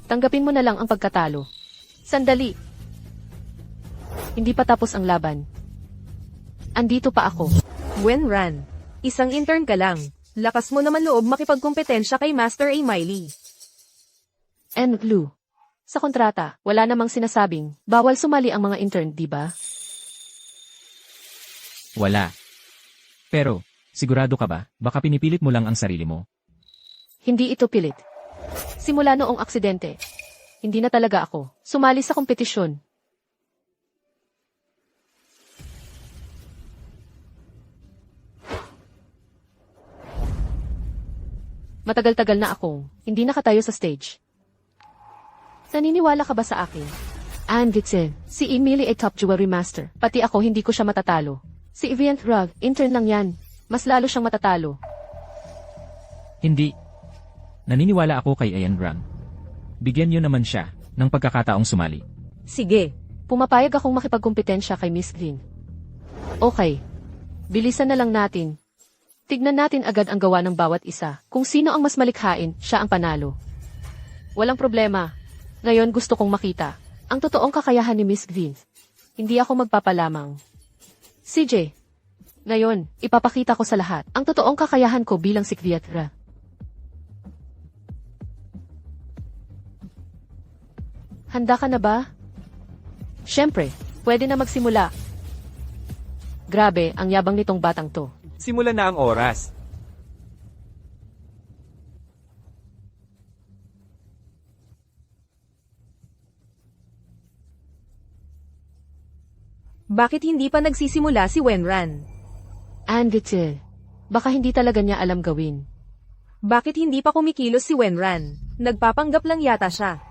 Tanggapin mo na lang ang pagkatalo. Sandali. Hindi pa tapos ang laban. Andito pa ako. Wenran, isang intern ka lang. Lakas mo naman loob makipagkompetensya kay Master A. Miley. And Lu. Sa kontrata, wala namang sinasabing, bawal sumali ang mga intern, di ba? Wala. Pero, sigurado ka ba, baka pinipilit mo lang ang sarili mo? Hindi ito pilit. Simula noong aksidente. Hindi na talaga ako sumali sa kompetisyon. Matagal-tagal na akong hindi nakatayo sa stage. Naniniwala ka ba sa akin? Si Emily ay top jewelry master. Pati ako hindi ko siya matatalo. Si Evian Rug, intern lang yan. Mas lalo siyang matatalo. Hindi. Naniniwala ako kay Ayan Rang. Bigyan niyo naman siya ng pagkakataong sumali. Sige. Pumapayag akong makipagkumpetensya kay Miss Green. Okay. Bilisan na lang natin. Tignan natin agad ang gawa ng bawat isa. Kung sino ang mas malikhain, siya ang panalo. Walang problema. Ngayon gusto kong makita ang totoong kakayahan ni Miss Green. Hindi ako magpapalamang. CJ, ngayon, ipapakita ko sa lahat ang totoong kakayahan ko bilang sikriatra. Handa ka na ba? Siyempre, pwede na magsimula. Grabe, ang yabang nitong batang to. Simulan na ang oras. Bakit hindi pa nagsisimula si Wenran? Baka hindi talaga niya alam gawin. Bakit hindi pa kumikilos si Wenran? Nagpapanggap lang yata siya.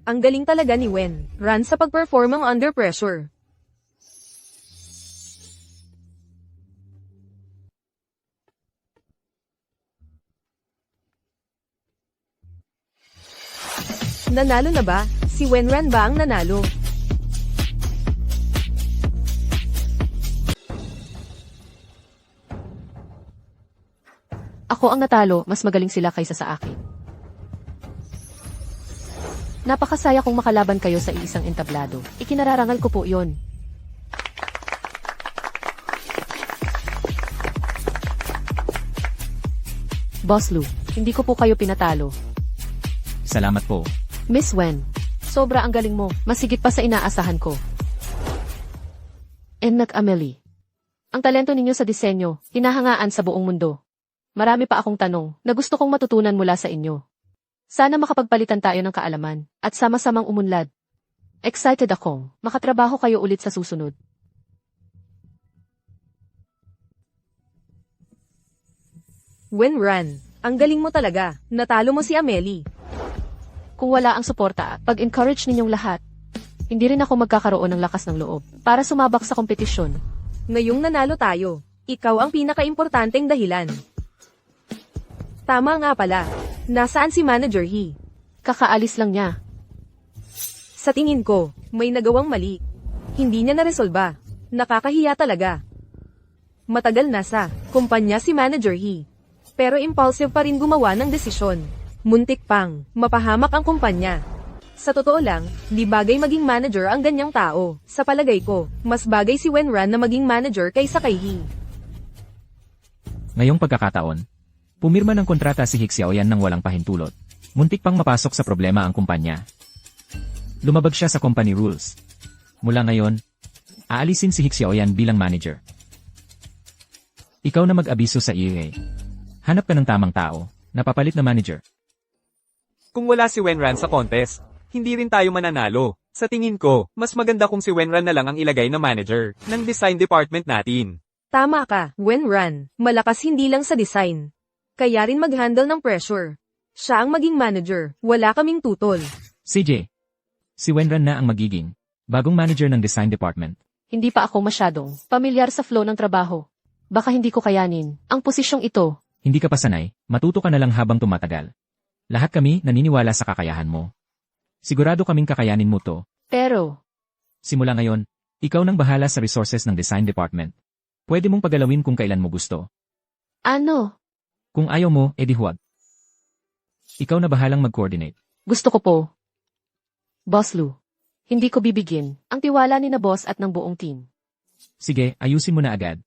Ang galing talaga ni Wen, Ran sa pag-perform ang under pressure. Nanalo na ba? Si Wenran ba ang nanalo? Ako ang natalo, mas magaling sila kaysa sa akin. Napakasaya kung makalaban kayo sa iisang entablado. Ikinararangal ko po yon. Boss Lu, hindi ko po kayo pinatalo. Salamat po. Miss Wen, sobra ang galing mo. Masigit pa sa inaasahan ko. Enak Amelie. Ang talento ninyo sa disenyo, hinahangaan sa buong mundo. Marami pa akong tanong na gusto kong matutunan mula sa inyo. Sana makapagpalitan tayo ng kaalaman at sama-samang umunlad. Excited akong makatrabaho kayo ulit sa susunod. Wenran, ang galing mo talaga. Natalo mo si Amelie. Kung wala ang suporta at pag-encourage ninyong lahat, hindi rin ako magkakaroon ng lakas ng loob para sumabak sa kompetisyon. Ngayong nanalo tayo, ikaw ang pinaka-importanteng dahilan. Tama nga pala. Nasaan si Manager He? Kakaalis lang niya. Sa tingin ko, may nagawang mali. Hindi niya naresolba. Nakakahiya talaga. Matagal na sa kumpanya si Manager He. Pero impulsive pa rin gumawa ng desisyon. Muntik pang mapahamak ang kumpanya. Sa totoo lang, di bagay maging manager ang ganyang tao. Sa palagay ko, mas bagay si Wenran na maging manager kaysa kay He. Ngayong pagkakataon, pumirma ng kontrata si Xiaoyan nang walang pahintulot. Muntik pang mapasok sa problema ang kumpanya. Lumabag siya sa company rules. Mula ngayon, aalisin si Xiaoyan bilang manager. Ikaw na mag-abiso sa EA. Hanap ka ng tamang tao, na papalit na manager. Kung wala si Wenran sa contest, hindi rin tayo mananalo. Sa tingin ko, mas maganda kung si Wenran na lang ang ilagay na manager ng design department natin. Tama ka, Wenran. Malakas hindi lang sa design. Kaya rin mag-handle ng pressure. Siya ang maging manager, wala kaming tutol. CJ, si Wenran na ang magiging bagong manager ng design department. Hindi pa ako masyadong pamilyar sa flow ng trabaho. Baka hindi ko kayanin ang posisyong ito. Hindi ka pa sanay, matuto ka na lang habang tumatagal. Lahat kami naniniwala sa kakayahan mo. Sigurado kaming kakayanin mo to. Pero, Simula ngayon, ikaw nang bahala sa resources ng design department. Pwede mong pagalawin kung kailan mo gusto. ano? Kung ayaw mo, edi huwag. Ikaw na bahalang mag-coordinate. Gusto ko po. Boss Lou, hindi ko bibigyan ang tiwala ni na boss at ng buong team. Sige, ayusin mo na agad.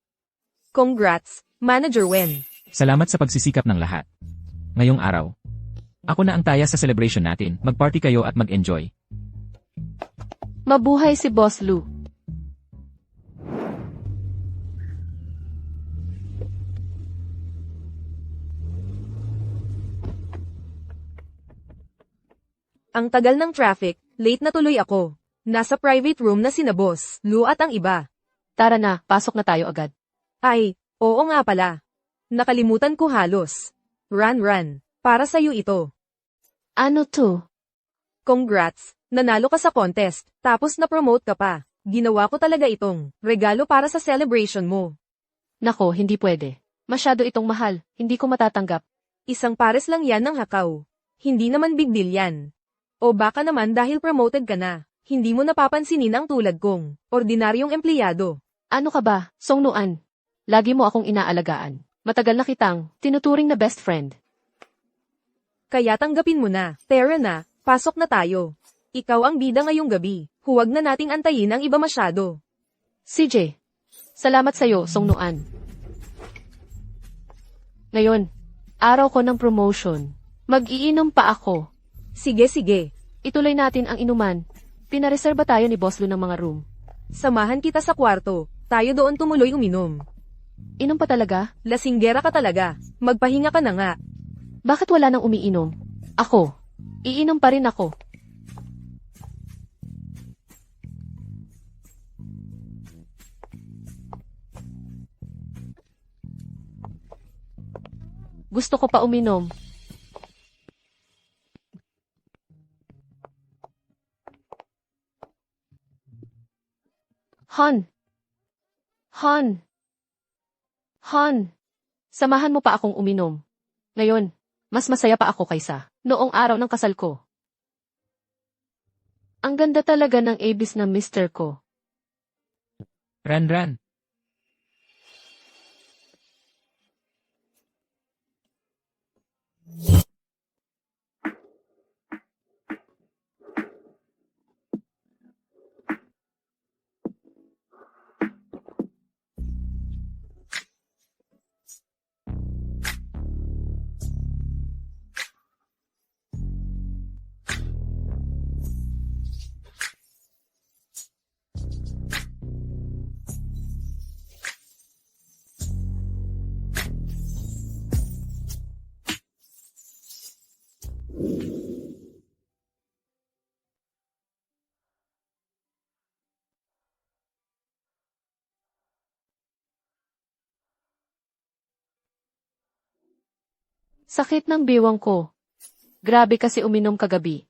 Congrats, Manager Wen. Salamat sa pagsisikap ng lahat. Ngayong araw, ako na ang taya sa celebration natin. Mag-party kayo at mag-enjoy. Mabuhay si Boss Lou. Ang tagal ng traffic, late na tuloy ako. Nasa private room na sina Boss, Lou at ang iba. Tara na, pasok na tayo agad. Ay, oo nga pala. Nakalimutan ko halos. Run, para sa'yo ito. Ano to? Congrats, nanalo ka sa contest, tapos na-promote ka pa. Ginawa ko talaga itong regalo para sa celebration mo. Nako, hindi pwede. Masyado itong mahal, hindi ko matatanggap. Isang pares lang yan ng hakaw. Hindi naman big deal yan. O baka naman dahil promoted ka na, hindi mo napapansinin ang tulad kong ordinaryong empleyado. Ano ka ba, Song Nuan? Lagi mo akong inaalagaan. Matagal na kitang tinuturing na best friend. Kaya tanggapin mo na, tara na, pasok na tayo. Ikaw ang bida ngayong gabi, huwag na nating antayin ang iba masyado. CJ, salamat sa'yo, Song Nuan. Ngayon, araw ko ng promotion. Mag-iinom pa ako. Sige. Ituloy natin ang inuman. Pinareserba tayo ni Boss Lou ng mga room. Samahan kita sa kwarto, tayo doon tumuloy uminom. Inom pa talaga? Lasinggera ka talaga, magpahinga ka na nga. Bakit wala nang umiinom? Ako. Iinom pa rin ako. Gusto ko pa uminom. Han. Samahan mo pa akong uminom. Ngayon, mas masaya pa ako kaysa noong araw ng kasal ko. Ang ganda talaga ng abis ng mister ko. Ran. Sakit ng biwang ko. Grabe kasi uminom kagabi.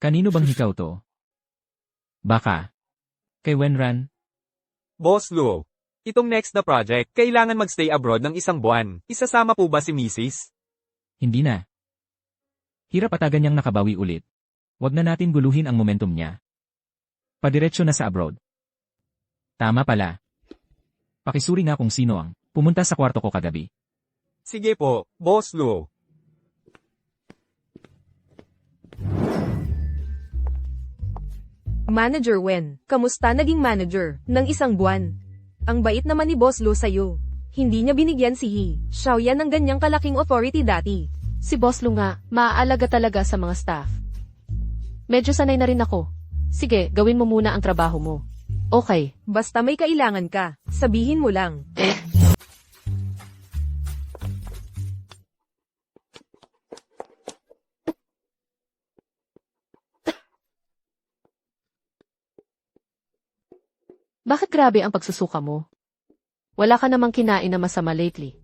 Kanino bang hikaw to? Baka. Kay Wenran? Boss Luo, itong next na project, kailangan magstay abroad ng 1 buwan. Isasama po ba si Mrs.? Hindi na. Hirap atagan niyang nakabawi ulit. Huwag na natin guluhin ang momentum niya. Padiretso na sa abroad. Tama pala. Pakisuri nga kung sino ang pumunta sa kwarto ko kagabi. Sige po, Boss Luo. Manager Wen, kamusta naging manager ng 1 buwan? Ang bait naman ni Boss Lu sa'yo. Hindi niya binigyan si He Xiaoyan ng ganyang kalaking authority dati. Si Boss Lu nga, maaalaga talaga sa mga staff. Medyo sanay na rin ako. Sige, gawin mo muna ang trabaho mo. Okay. Basta may kailangan ka, sabihin mo lang. Bakit grabe ang pagsusuka mo? Wala ka namang kinain na masama lately.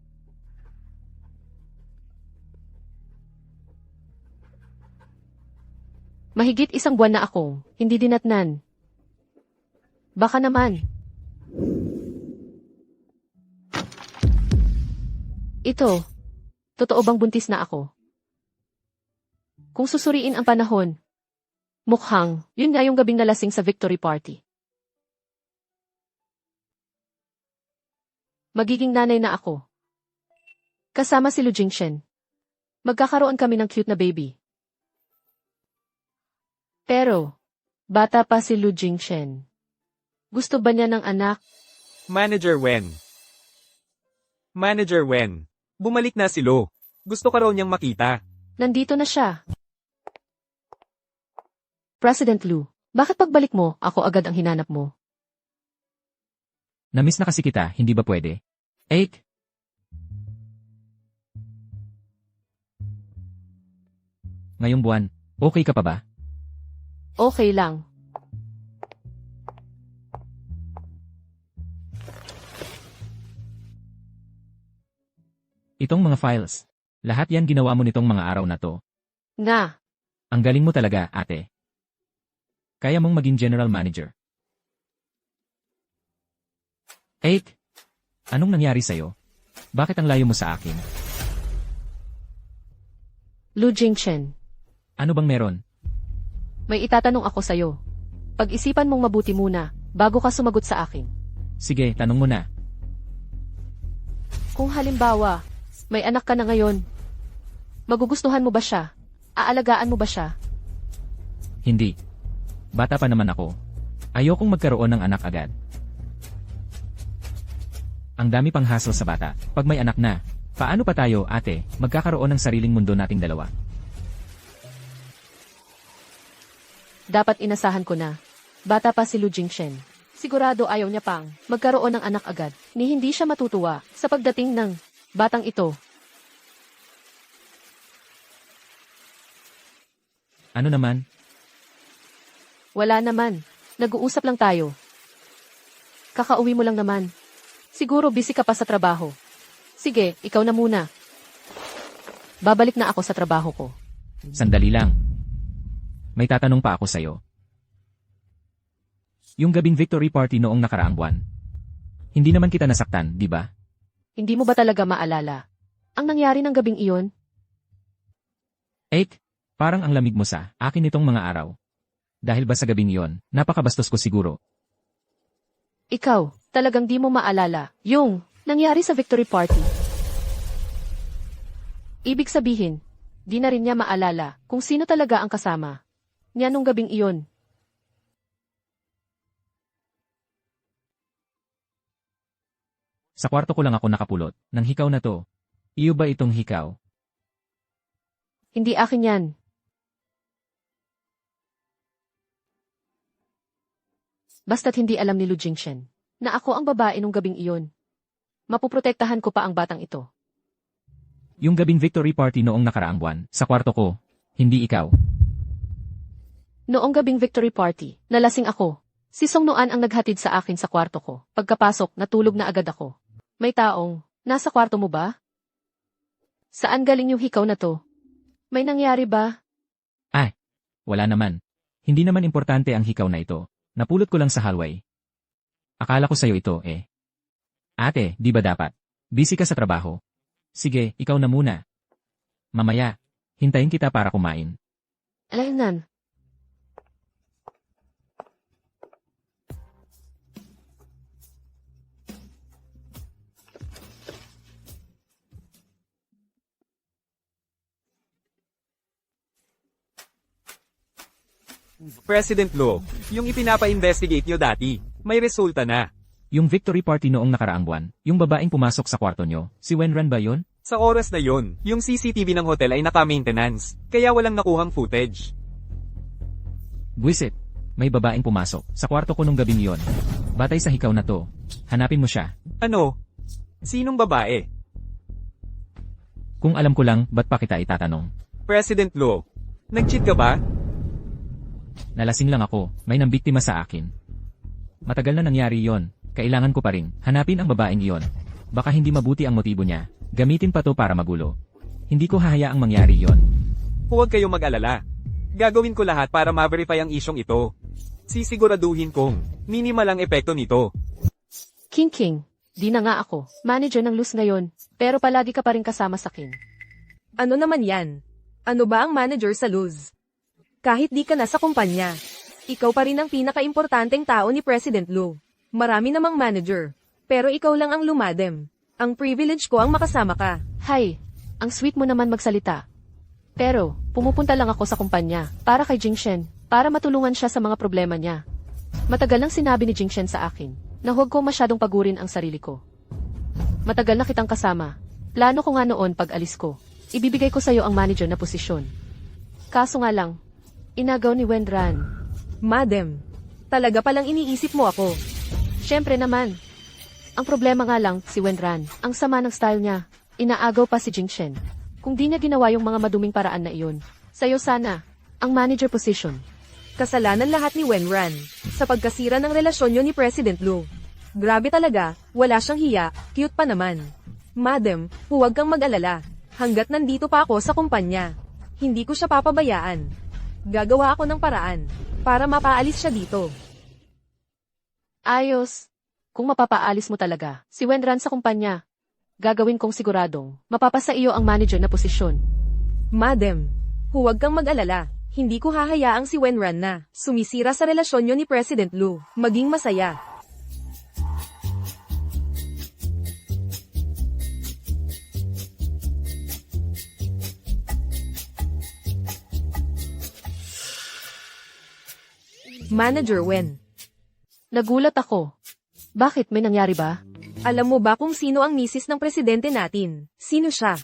Mahigit 1 buwan na akong hindi dinatnan. Baka naman. Ito, totoo bang buntis na ako? Kung susuriin ang panahon, mukhang yun nga yung gabing nalasing sa victory party. Magiging nanay na ako. Kasama si Lu Jingshen. Magkakaroon kami ng cute na baby. Pero, bata pa si Lu Jingshen. Gusto ba niya ng anak? Manager Wen. Manager Wen. Bumalik na si Lo. Gusto ka raw niyang makita. Nandito na siya. President Lu, bakit pagbalik mo, ako agad ang hinanap mo? Namiss na kasi kita, hindi ba pwede? Eik! Ngayong buwan, okay ka pa ba? Okay lang. Itong mga files. Lahat yan ginawa mo nitong mga araw na to. Nga, Ang galing mo talaga, ate. Kaya mong maging general manager. Eik! Anong nangyari sa'yo? Bakit ang layo mo sa akin? Lu Jingshen, Ano bang meron? may itatanong ako sa'yo. Pag-isipan mong mabuti muna, bago ka sumagot sa akin. Sige, tanong mo na. Kung halimbawa, may anak ka na ngayon, magugustuhan mo ba siya? Aalagaan mo ba siya? Hindi. Bata pa naman ako. Ayokong magkaroon ng anak agad. Ang dami pang hassle sa bata. Pag may anak na, paano pa tayo, ate, magkakaroon ng sariling mundo nating dalawa? Dapat inasahan ko na. Bata pa si Lu Jingshen. Sigurado ayaw niya pang magkaroon ng anak agad, ni hindi siya matutuwa sa pagdating ng batang ito. Ano naman? Wala naman. Nag-uusap lang tayo. Kakauwi mo lang naman. Siguro busy ka pa sa trabaho. Sige, ikaw na muna. Babalik na ako sa trabaho ko. Sandali lang. May tatanong pa ako sa'yo. Yung gabing victory party noong nakaraang buwan. Hindi naman kita nasaktan, di ba? Hindi mo ba talaga maalala ang nangyari ng gabing iyon? Eik, parang ang lamig mo sa akin itong mga araw. Dahil ba sa gabing iyon, napakabastos ko siguro. Ikaw, talagang di mo maalala yung nangyari sa victory party. Ibig sabihin, di na rin niya maalala kung sino talaga ang kasama niya nung gabing iyon. Sa kwarto ko lang ako nakapulot, ng hikaw na to. Iyo ba itong hikaw? Hindi akin yan. Basta't hindi alam ni Lu Jingshen na ako ang babae nung gabing iyon. Mapuprotektahan ko pa ang batang ito. Yung gabing victory party noong nakaraang buwan, sa kwarto ko, hindi ikaw. Noong gabing victory party, nalasing ako. Si Song Nuan ang naghatid sa akin sa kwarto ko. Pagkapasok, natulog na agad ako. May taong, nasa kwarto mo ba? Saan galing yung hikaw na to? May nangyari ba? Wala naman. Hindi naman importante ang hikaw na ito. Napulot ko lang sa hallway. Akala ko sa'yo ito eh. Ate, di ba dapat? Busy ka sa trabaho. Sige, ikaw na muna. Mamaya, hintayin kita para kumain. Alaynan. President Lu, yung ipinapa-investigate nyo dati, may resulta na. Yung victory party noong nakaraang buwan, yung babaeng pumasok sa kwarto nyo, si Wenran ba yun? Sa oras na yon, yung CCTV ng hotel ay naka-maintenance, kaya walang nakuhang footage. Buisit, may babaeng pumasok sa kwarto ko nung gabing yon. Batay sa hikaw na to, hanapin mo siya. Ano? Sinong babae? Kung alam ko lang, ba't pa kita itatanong? President Lu, nag-cheat ka ba? Nalasing lang ako, may nambiktima sa akin. Matagal na nangyari yon, kailangan ko pa rin hanapin ang babaeng iyon. Baka hindi mabuti ang motibo niya, gamitin pa to para magulo. Hindi ko hahayaang mangyari yon. Huwag kayong mag-alala. Gagawin ko lahat para ma-verify ang isyong ito. Sisiguraduhin kong minimal ang epekto nito. King, di na nga ako. Manager ng Luz ngayon, pero palagi ka pa rin kasama sa King. Ano naman yan? Ano ba ang manager sa Luz? Kahit di ka na sa kumpanya, ikaw pa rin ang pinaka-importanteng tao ni President Lu. Marami namang manager, pero ikaw lang ang lumadem. Ang privilege ko ang makasama ka. Hay, ang sweet mo naman magsalita. Pero, pumupunta lang ako sa kumpanya, para kay Jingshen, para matulungan siya sa mga problema niya. Matagal nang sinabi ni Jingshen sa akin, na huwag ko masyadong pagurin ang sarili ko. Matagal na kitang kasama. Plano ko nga noon pag alis ko, ibibigay ko sa'yo ang manager na posisyon. Kaso nga lang, inagaw ni Wenran. Madam, talaga palang iniisip mo ako. Siyempre naman. Ang problema nga lang, si Wenran, ang sama ng style niya, inaagaw pa si Jingshen. Kung di niya ginawa yung mga maduming paraan na iyon, sa'yo sana, ang manager position. Kasalanan lahat ni Wenran, sa pagkasira ng relasyon niyo ni President Lu. Grabe talaga, wala siyang hiya, cute pa naman. Madam, huwag kang mag-alala. Hanggat nandito pa ako sa kumpanya, hindi ko siya papabayaan. Gagawa ako ng paraan para mapaalis siya dito. Ayos. Kung mapapaalis mo talaga, si Wenran sa kumpanya, gagawin kong siguradong, mapapasa iyo ang manager na posisyon. Madam, huwag kang mag-alala. Hindi ko hahayaang si Wenran na sumisira sa relasyon niyo ni President Lu. Maging masaya. Manager Wen, Nagulat ako. Bakit, may nangyari ba? alam mo ba kung sino ang misis ng presidente natin? Sino siya?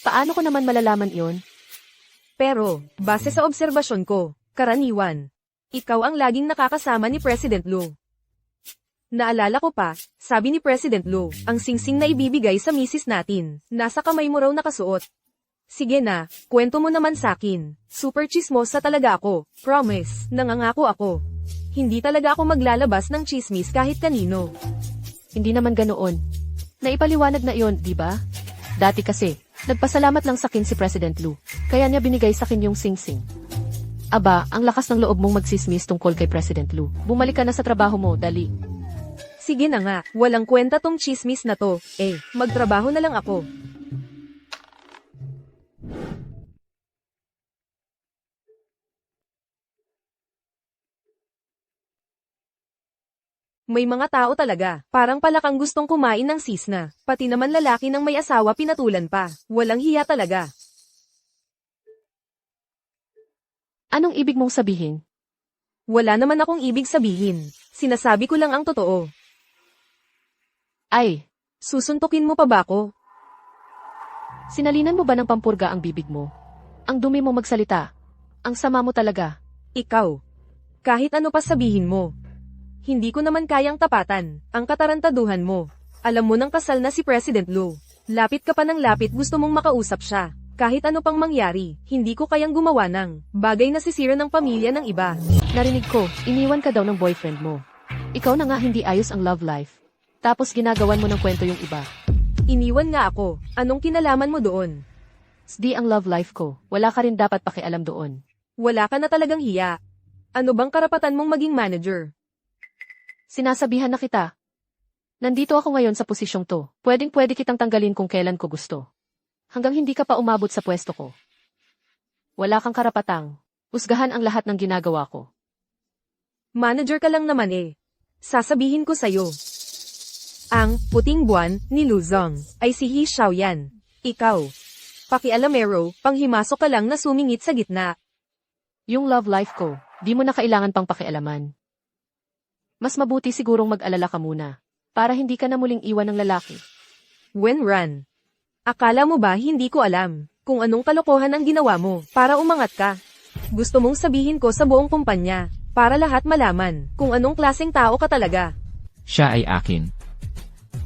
Paano ko naman malalaman iyon? Pero, base sa obserbasyon ko, karaniwan, ikaw ang laging nakakasama ni President Lu. Naalala ko pa, sabi ni President Lu, ang singsing na ibibigay sa misis natin, nasa kamay mo raw nakasuot. Sige na, kwento mo naman sakin. Super chismosa talaga ako, promise, nangangako ako. Hindi talaga ako maglalabas ng chismis kahit kanino. Hindi naman ganoon. Naipaliwanag na iyon, di ba? Dati kasi, nagpasalamat lang sa akin si President Lu, kaya niya binigay sa akin yung sing-sing. Aba, ang lakas ng loob mong magsismis tungkol kay President Lu. Bumalik ka na sa trabaho mo, dali. Sige na nga, walang kwenta tong chismis na to. Magtrabaho na lang ako. May mga tao talaga, parang palakang gustong kumain ng sisna, pati naman lalaki ng may asawa pinatulan pa. Walang hiya talaga. Anong ibig mong sabihin? Wala naman akong ibig sabihin. Sinasabi ko lang ang totoo. Ay, Susuntukin mo pa ba ako? sinalinan mo ba ng pampurga ang bibig mo? Ang dumi mo magsalita. Ang sama mo talaga. Ikaw. Kahit ano pa sabihin mo. Hindi ko naman kayang tapatan ang katarantaduhan mo. Alam mo nang kasal na si President Lu. Lapit ka pa ng lapit, gusto mong makausap siya. Kahit ano pang mangyari, hindi ko kayang gumawa ng bagay na sisira ng pamilya ng iba. Narinig ko, iniwan ka daw ng boyfriend mo. Ikaw na nga hindi ayos ang love life. Tapos ginagawan mo ng kwento yung iba. Iniwan nga ako. Anong kinalaman mo doon? Di ang love life ko. Wala ka rin dapat pakialam doon. Wala ka na talagang hiya. Ano bang karapatan mong maging manager? Sinasabihan na kita. Nandito ako ngayon sa posisyong to. Pwedeng-pwede kitang tanggalin kung kailan ko gusto. Hanggang hindi ka pa umabot sa pwesto ko. Wala kang karapatang husgahan ang lahat ng ginagawa ko. Manager ka lang naman eh. Sasabihin ko sa'yo. Ang puting buwan ni Luzong ay si He Xiaoyan. Ikaw. Pakialamero, panghimasok ka lang na sumingit sa gitna. Yung love life ko, di mo na kailangan pang pakialaman. Mas mabuti sigurong mag-alala ka muna, para hindi ka na muling iwan ng lalaki. Wenran. Akala mo ba hindi ko alam kung anong kalokohan ang ginawa mo para umangat ka? Gusto mong sabihin ko sa buong kumpanya para lahat malaman kung anong klaseng tao ka talaga. Siya ay akin.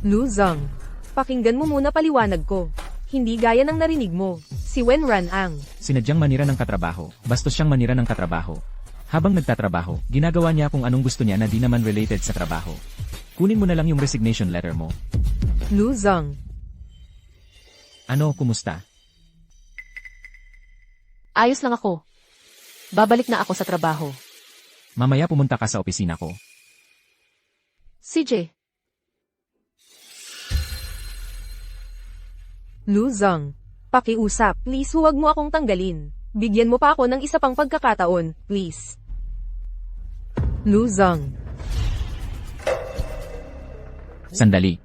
Luzong. Pakinggan mo muna paliwanag ko. Hindi gaya ng narinig mo. Si Wenran ang Sinadyang manira ng katrabaho, bastos siyang manira ng katrabaho. Habang nagtatrabaho, ginagawa niya kung anong gusto niya na di naman related sa trabaho. Kunin mo na lang yung resignation letter mo. Luzong. Ano, kumusta? Ayos lang ako. Babalik na ako sa trabaho. Mamaya pumunta ka sa opisina ko. CJ, Luzong. Pakiusap, please huwag mo akong tanggalin. Bigyan mo pa ako ng isa pang pagkakataon, please. Luzong. Sandali.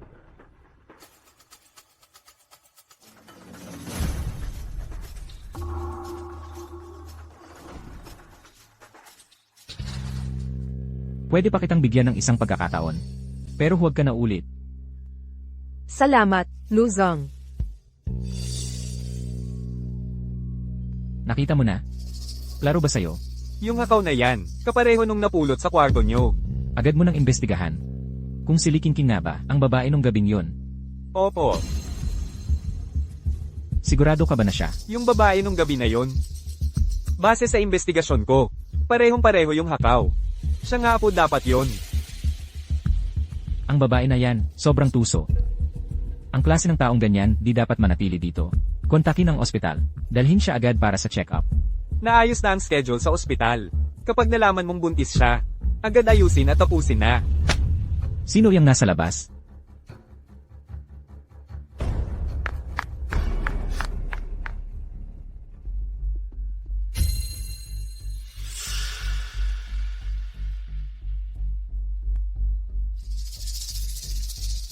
Pwede pa kitang bigyan ng isang pagkakataon. Pero huwag ka na ulit. Salamat, Luzong. Nakita mo na? Klaro ba sa'yo? Yung hakaw na yan, kapareho nung napulot sa kwarto nyo. Agad mo nang imbestigahan. Kung si Li Qingqing nga ba, ang babae nung gabing yon. Opo, Sigurado ka ba na siya? yung babae nung gabi na yon. Base sa investigasyon ko, parehong-pareho yung hakaw. Siya nga po dapat yon. Ang babae na yan, sobrang tuso. Ang klase ng taong ganyan, di dapat manatili dito. Kontakin ang ospital. Dalhin siya agad para sa check-up. Naayos na ang schedule sa ospital. Kapag nalaman mong buntis siya, agad ayusin at tapusin na. Sino yung nasa labas?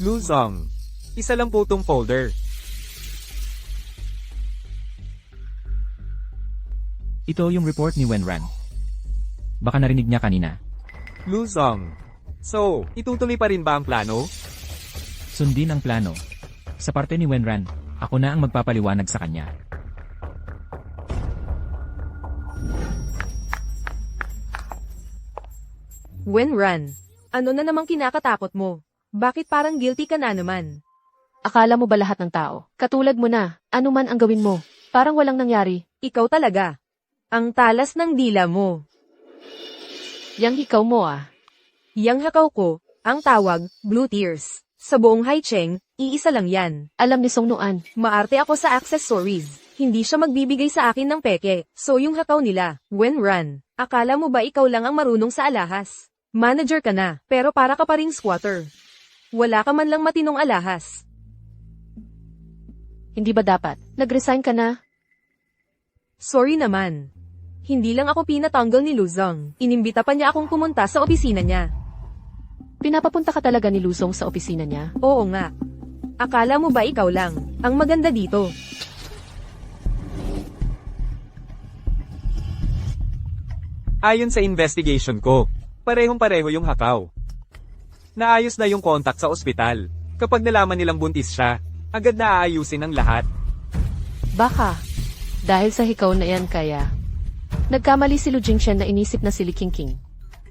Luzong. Isa lang po tong folder. Ito yung report ni Wenran. Baka narinig niya kanina. Luzong. So, itutuloy pa rin ba ang plano? Sundin ang plano. Sa parte ni Wenran, ako na ang magpapaliwanag sa kanya. Wenran. Ano na namang kinakatakot mo? Bakit parang guilty ka na naman? akala mo ba lahat ng tao? Katulad mo na, ano man ang gawin mo, parang walang nangyari. Ikaw talaga. Ang talas ng dila mo. Yang hikaw mo ah. Yang hakaw ko, ang tawag, Blue Tears. Sa buong Haicheng, iisa lang yan. Alam ni Song Nuan, Maarte ako sa accessories. Hindi siya magbibigay sa akin ng peke. So yung hakaw nila, Wenran. Akala mo ba ikaw lang ang marunong sa alahas? Manager ka na, pero para ka pa ring squatter. Wala ka man lang matinong alahas. hindi ba dapat? Nag-resign ka na? Sorry naman. Hindi lang ako pinatanggal ni Luzong. Inimbita pa niya akong pumunta sa opisina niya. Pinapapunta ka talaga ni Luzong sa opisina niya? Oo nga. Akala mo ba ikaw lang ang maganda dito? Ayon sa investigation ko, parehong-pareho yung hakaw. Naayos na yung contact sa ospital. Kapag nalaman nilang buntis siya, agad na aayusin ang lahat. Baka. Dahil sa hikaw na yan kaya. Nagkamali si Lu Jingshen na inisip na si Li Qingqing.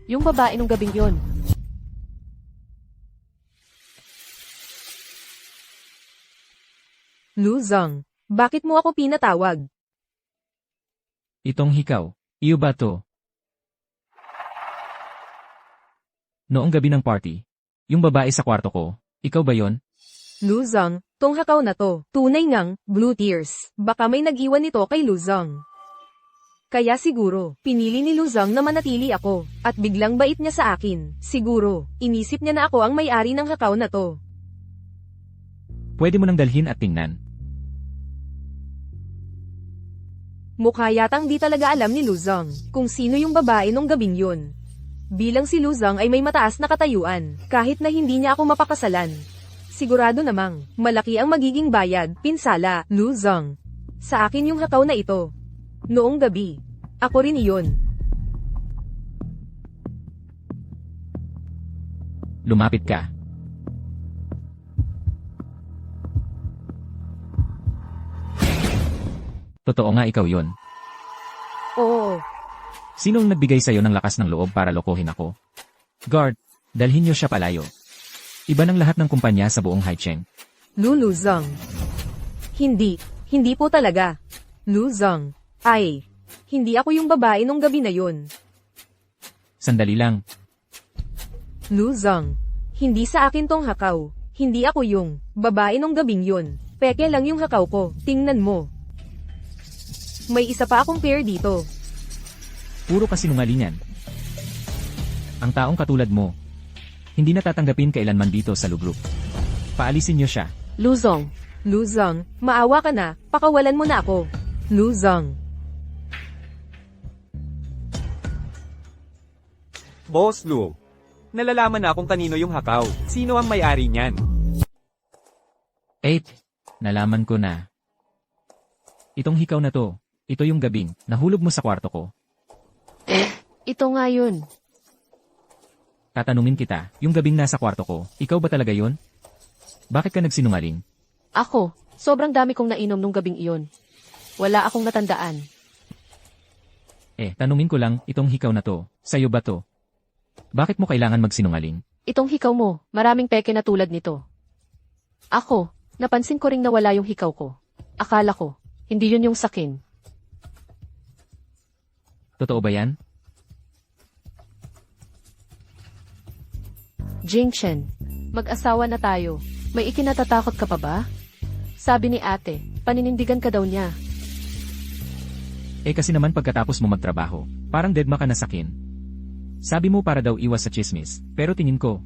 Yung babae nung gabing yon. Luzong, bakit mo ako pinatawag? Itong hikaw, iyo ba to? Noong gabi ng party, yung babae sa kwarto ko, ikaw ba yon? Luzong, tong hakaw na to, tunay ngang, Blue Tears. Baka may nag-iwan nito kay Luzong. Kaya siguro, pinili ni Luzang na manatili ako, at biglang bait niya sa akin. Siguro, inisip niya na ako ang may-ari ng hakaw na to. Pwede mo nang dalhin at tingnan. Mukha yatang di talaga alam ni Luzang kung sino yung babae nung gabing yun. Bilang si Luzang ay may mataas na katayuan, kahit na hindi niya ako mapakasalan. Sigurado namang, malaki ang magiging bayad, pinsala, Luzang. Sa akin yung hakaw na ito. Noong gabi, ako rin iyon. Lumapit ka. Totoo nga ikaw yun. Oo, Sinong nagbigay sa'yo ng lakas ng loob para lokohin ako? Guard, dalhin niyo siya palayo. Iba ng lahat ng kumpanya sa buong Haicheng. Luzang. Hindi po talaga. Luzang. Ay, hindi ako yung babae nung gabi na yun. Sandali lang. Luzang. Hindi sa akin tong hakaw. Hindi ako yung babae nung gabing yun. Peke lang yung hakaw ko. Tingnan mo. May isa pa akong pair dito. Puro kasinungalingan. Ang taong katulad mo, hindi natatanggapin kailanman dito sa Lugruk. Paalisin niyo siya. Luzong, Luzang, maawa ka na. Pakawalan mo na ako. Luzang. Boss Lu, nalalaman na kung kanino yung hakaw. Sino ang may-ari niyan? 8. Nalaman ko na. Itong hikaw na to, ito yung gabing, nahulog mo sa kwarto ko. ito nga yun. Tatanungin kita, yung gabing nasa kwarto ko, ikaw ba talaga yun? Bakit ka nagsinungaling? Ako, sobrang dami kong nainom nung gabing iyon. Wala akong natandaan. Tanungin ko lang, itong hikaw na to, sa'yo ba to? Bakit mo kailangan magsinungaling? Itong hikaw mo, maraming peke na tulad nito. Ako, napansin ko ring nawala yung hikaw ko. Akala ko, hindi yun yung sakin. Totoo ba yan? Jingchen, mag-asawa na tayo. May ikinatatakot ka pa ba? Sabi ni ate, paninindigan ka daw niya. Kasi naman pagkatapos mo magtrabaho, parang deadma ka na sakin. Sabi mo para daw iwas sa chismis, pero tingin ko,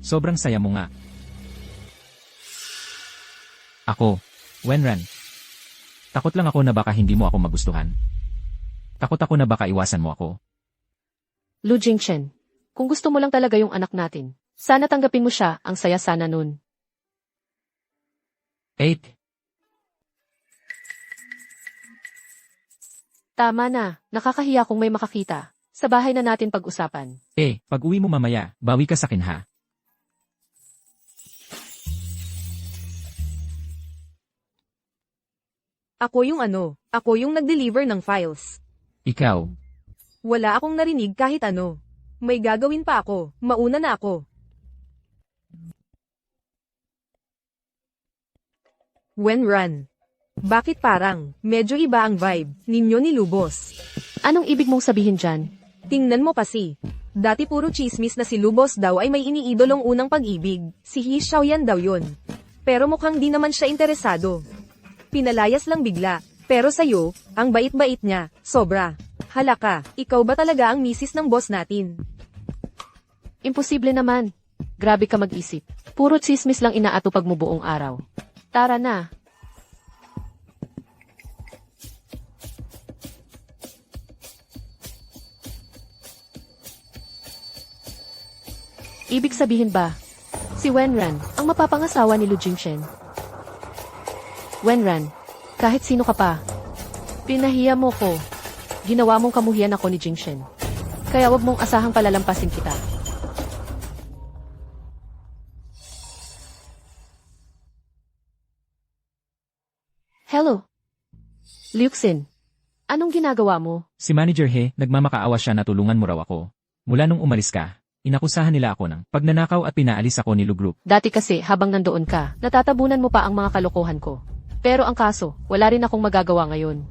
sobrang saya mo nga. Ako, Wenran. Takot lang ako na baka hindi mo ako magustuhan. Takot ako na baka iwasan mo ako. Lu Jingchen, kung gusto mo lang talaga yung anak natin, sana tanggapin mo siya, ang saya sana nun. 8. Tama na, nakakahiya kung may makakita. Sa bahay na natin pag-usapan. Pag uwi mo mamaya, bawi ka sakin ha. Ako yung nag-deliver ng files. Ikaw, Wala akong narinig kahit ano. May gagawin pa ako, mauna na ako. Wenran. Bakit parang, medyo iba ang vibe, ninyo ni Lubos? Anong ibig mong sabihin dyan? Tingnan mo kasi. Dati puro chismis na si Lubos daw ay may iniidolong unang pag-ibig. Si He Xiaoyan daw yun. Pero mukhang di naman siya interesado. Pinalayas lang bigla. Pero sa'yo, ang bait-bait niya, sobra. Hala ka, ikaw ba talaga ang misis ng boss natin? Imposible naman. Grabe ka mag-isip. Puro chismis lang inaatupag mo buong araw. Tara na. Ibig sabihin ba, si Wenran, ang mapapangasawa ni Lu Jingchen? Wenran, kahit sino ka pa, pinahiya mo ko. Ginawa mong kamuhian ako ni Jingchen. Kaya wag mong asahang palalampasin kita. Hello? Liuxin, anong ginagawa mo? si Manager He, nagmamakaawa siya na tulungan mo raw ako. Mula nung umalis ka, inakusahan nila ako ng pagnanakaw at pinaalis ako ni Lu Group. Dati kasi habang nandoon ka, natatabunan mo pa ang mga kalokohan ko. Pero ang kaso, wala rin akong magagawa ngayon.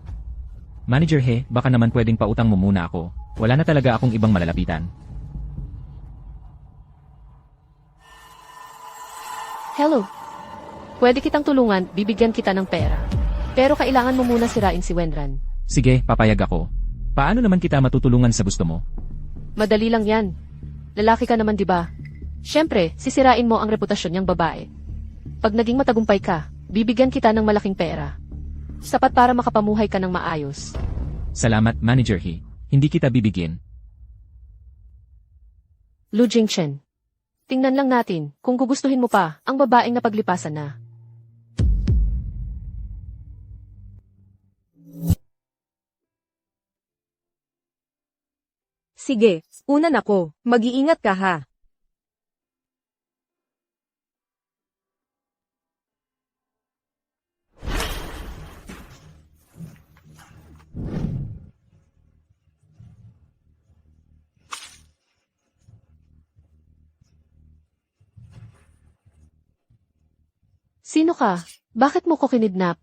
Manager He, baka naman pwedeng pautang mo muna ako. Wala na talaga akong ibang malalapitan. Hello? Pwede kitang tulungan, bibigyan kita ng pera. Pero kailangan mo muna sirain si Wenran. Sige, papayag ako. Paano naman kita matutulungan sa gusto mo? Madali lang yan. Lalaki ka naman, di ba? Siyempre, sisirain mo ang reputasyon niyang babae. Pag naging matagumpay ka, bibigyan kita ng malaking pera. Sapat para makapamuhay ka ng maayos. Salamat, Manager He. Hindi kita bibigyan. Lu Jingchen. Tingnan lang natin kung gugustuhin mo pa ang babaeng napaglipasan na. Sige, unan ako. Mag-iingat ka ha. Sino ka? Bakit mo ko kinidnap?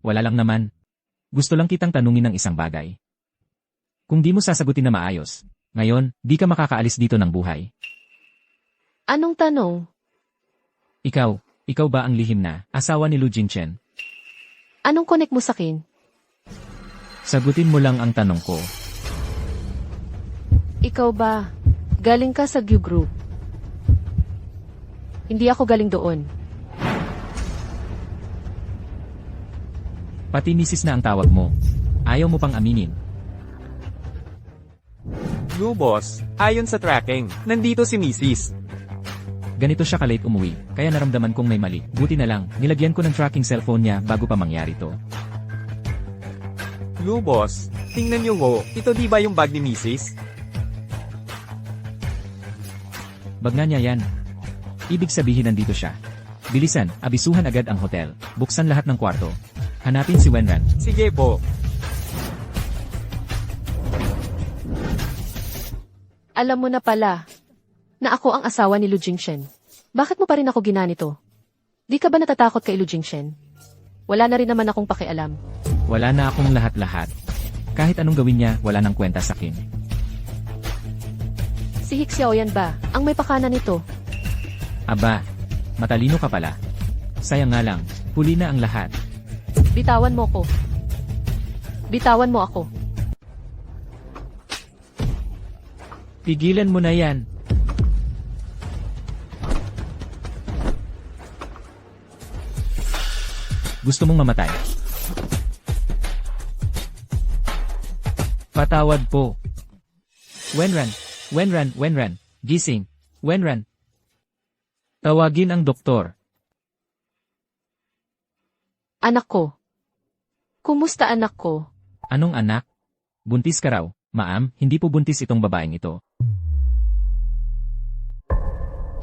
Wala lang naman. Gusto lang kitang tanungin ng isang bagay. Kung di mo sasagutin na maayos, ngayon, di ka makakaalis dito ng buhay. Anong tanong? Ikaw ba ang lihim na asawa ni Lu Jingchen? Anong connect mo sa akin? Sagutin mo lang ang tanong ko. Ikaw ba? Galing ka sa Gyu Group. Hindi ako galing doon. Pati misis na ang tawag mo. Ayaw mo pang aminin. Lu boss, ayon sa tracking, nandito si Mrs. Ganito siya kalate umuwi, kaya naramdaman kong may mali. Buti na lang, nilagyan ko ng tracking cellphone niya bago pa mangyari to. Lu boss, tingnan niyo ho, ito di ba yung bag ni Mrs.? Bag nga niya yan. Ibig sabihin nandito siya. Bilisan, abisuhan agad ang hotel. Buksan lahat ng kwarto. Hanapin si Wenran. Sige po. Alam mo na pala na ako ang asawa ni Lu Jingchen. Bakit mo pa rin ako ginanito? Di ka ba natatakot kay Lu Jingchen? Wala na rin naman akong pakialam. Wala na akong lahat-lahat. Kahit anong gawin niya, wala nang kwenta sa akin. Si Hik Xiaoyan ba ang may pakana nito? Aba, matalino ka pala. Sayang nga lang, huli na ang lahat. Bitawan mo ko. Bitawan mo ako. Pigilan mo na yan. Gusto mong mamatay? Patawad po. Wenran, gising. Wenran. Tawagin ang doktor. Anak ko. Kumusta anak ko? Anong anak? Buntis ka raw. Ma'am, hindi po buntis itong babaeng ito.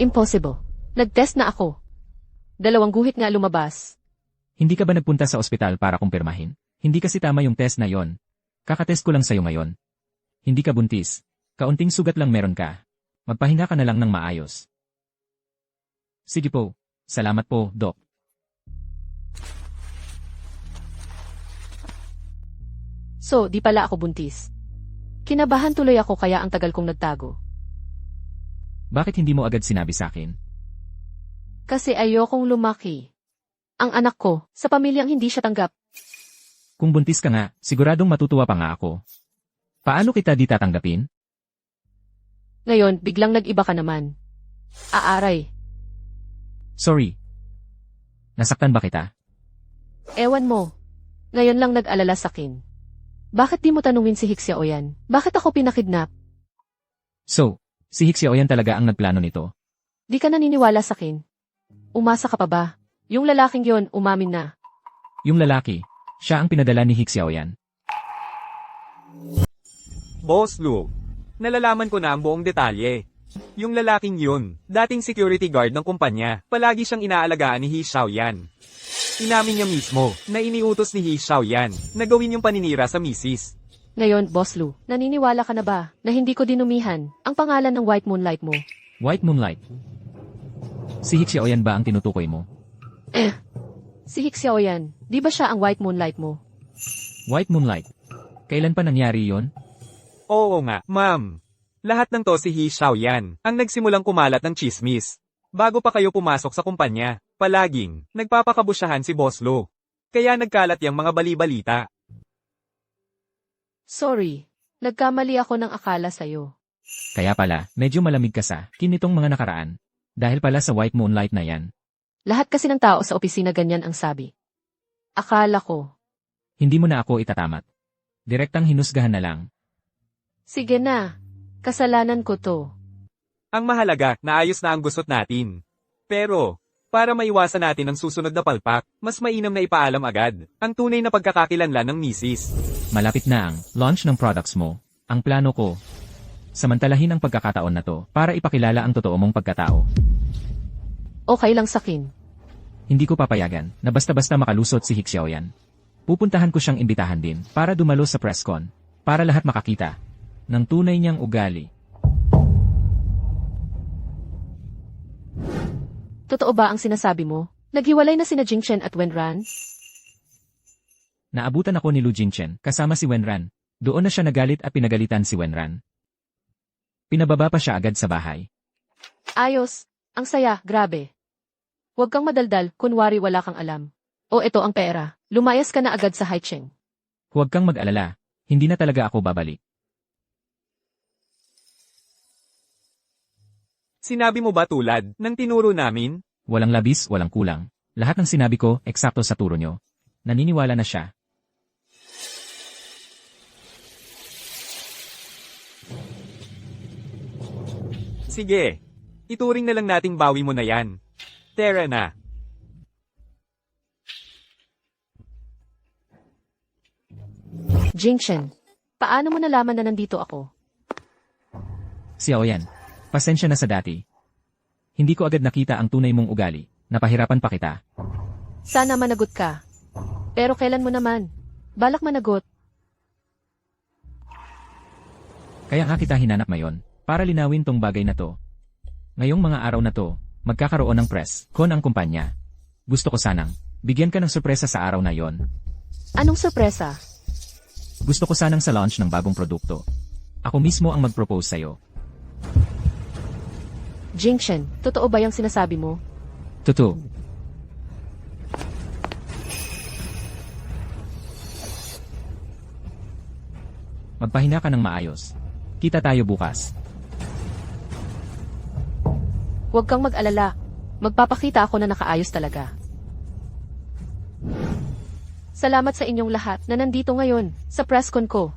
Impossible. Nag-test na ako. 2 guhit nga lumabas. Hindi ka ba nagpunta sa ospital para kumpirmahin? Hindi kasi tama yung test na yon. Kakatest ko lang sa'yo ngayon. Hindi ka buntis. Kaunting sugat lang meron ka. Magpahinga ka na lang ng maayos. Sige po. Salamat po, Doc. So, di pala ako buntis. Kinabahan tuloy ako kaya ang tagal kong nagtago. Bakit hindi mo agad sinabi sa akin? Kasi ayokong lumaki. Ang anak ko, sa pamilyang hindi siya tanggap. Kung buntis ka nga, siguradong matutuwa pa nga ako. Paano kita di tatanggapin? Ngayon, biglang nag-iba ka naman. Aaray. Sorry. Nasaktan ba kita? Ewan mo. Ngayon lang nag-alala sakin. Bakit di mo tanungin si Hik Xiaoyan? Bakit ako pinakidnap? So, si Hik Xiaoyan talaga ang nagplano nito. Di ka naniniwala sakin. Umasa ka pa ba? Yung lalaking yon umamin na. Yung lalaki, siya ang pinadala ni Hik Xiaoyan. Boss Lu, nalalaman ko na ang buong detalye. Yung lalaking yun, dating security guard ng kumpanya, palagi siyang inaalagaan ni He Xiaoyan. Inamin niya mismo na iniutos ni He Xiaoyan na gawin yung paninira sa misis. Ngayon, Boss Lu, naniniwala ka na ba na hindi ko dinumihan ang pangalan ng White Moonlight mo? White Moonlight. Si Hik Xiaoyan ba ang tinutukoy mo? Si Hik Xiaoyan, di ba siya ang White Moonlight mo? White Moonlight. Kailan pa nangyari yon? Oo nga, ma'am. Lahat ng to si He Xiaoyan ang nagsimulang kumalat ng chismis. Bago pa kayo pumasok sa kumpanya, palaging nagpapakabusyahan si Boss Lu. Kaya nagkalat yung mga bali-balita. Sorry, nagkamali ako ng akala sa'yo. Kaya pala, medyo malamig ka sa kinitong mga nakaraan. Dahil pala sa white moonlight na yan. Lahat kasi ng tao sa opisina ganyan ang sabi. Akala ko. Hindi mo na ako itatamat. Direktang hinusgahan na lang. Sige na, kasalanan ko to. Ang mahalaga, naayos na ang gusot natin. Pero, para maiwasan natin ang susunod na palpak, mas mainam na ipaalam agad ang tunay na pagkakakilanlan ng misis. Malapit na ang launch ng products mo. Ang plano ko, samantalahin ang pagkakataon na to para ipakilala ang totoo mong pagkatao. Okay lang sakin. Hindi ko papayagan na basta-basta makalusot si Hixiaoyan. Pupuntahan ko siyang imbitahan din para dumalo sa presscon, para lahat makakita ng tunay niyang ugali. Totoo ba ang sinasabi mo? Naghiwalay na sina Jingchen at Wenran? Naabutan ako ni Lu Jingchen kasama si Wenran. Doon na siya nagalit at pinagalitan si Wenran. Pinababa pa siya agad sa bahay. Ayos, ang saya, grabe. Huwag kang madaldal, kunwari wala kang alam. O ito ang pera, lumayas ka na agad sa Haicheng. Huwag kang mag-alala, hindi na talaga ako babalik. Sinabi mo ba tulad ng tinuro namin? Walang labis, walang kulang. Lahat ng sinabi ko, eksakto sa turo nyo. Naniniwala na siya. Sige. Ituring na lang nating bawi mo na yan. Tara na. Jingchen, paano mo nalaman na nandito ako? Si Aoyan, pasensya na sa dati. Hindi ko agad nakita ang tunay mong ugali. Napahirapan pa kita. Sana managot ka. Pero kailan mo naman? Balak managot. Kaya nga kita hinanap ngayon, para linawin tong bagay na to. Ngayong mga araw na to, magkakaroon ng press con ang kumpanya. Gusto ko sanang, bigyan ka ng sorpresa sa araw na yon. Anong sorpresa? Gusto ko sanang sa launch ng bagong produkto. Ako mismo ang mag-propose sa'yo. Jingchen, totoo ba yung sinasabi mo? Totoo. Magpahinga ka ng maayos. Kita tayo bukas. Huwag kang mag-alala. Magpapakita ako na nakaayos talaga. Salamat sa inyong lahat na nandito ngayon sa presscon ko.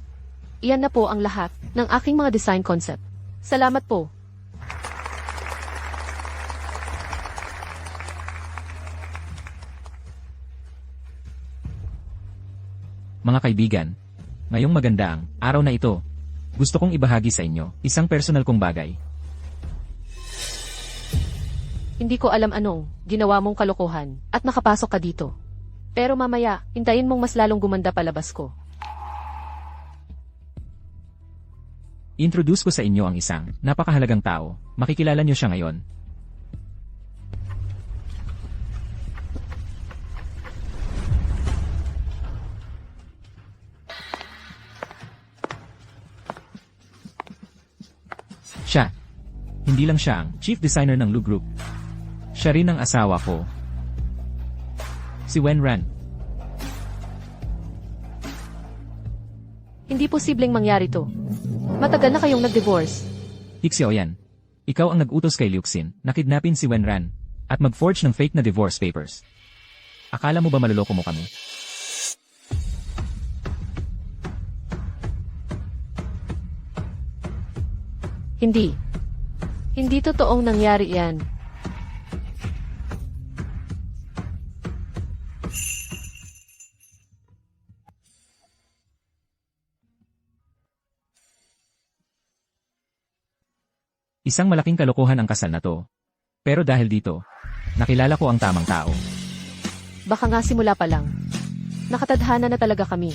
Iyan na po ang lahat ng aking mga design concept. Salamat po. Mga kaibigan, ngayong magandang araw na ito, gusto kong ibahagi sa inyo isang personal kong bagay. Hindi ko alam anong ginawa mong kalokohan at nakapasok ka dito. Pero mamaya, hintayin mong mas lalong gumanda palabas ko. Introduce ko sa inyo ang isang napakahalagang tao. Makikilala niyo siya ngayon. Siya. Hindi lang siya ang chief designer ng Lu Group. Siya rin ang asawa ko. Si Wenran. Hindi posibleng mangyari to. Matagal na kayong nag-divorce. Hixiaoyan. Ikaw ang nag-utos kay Liuxin na kidnapin si Wenran at mag-forge ng fake na divorce papers. Akala mo ba maluloko mo kami? Hindi. Hindi totoong nangyari yan. Isang malaking kalokohan ang kasal na to. Pero dahil dito, nakilala ko ang tamang tao. Baka nga simula pa lang. Nakatadhana na talaga kami.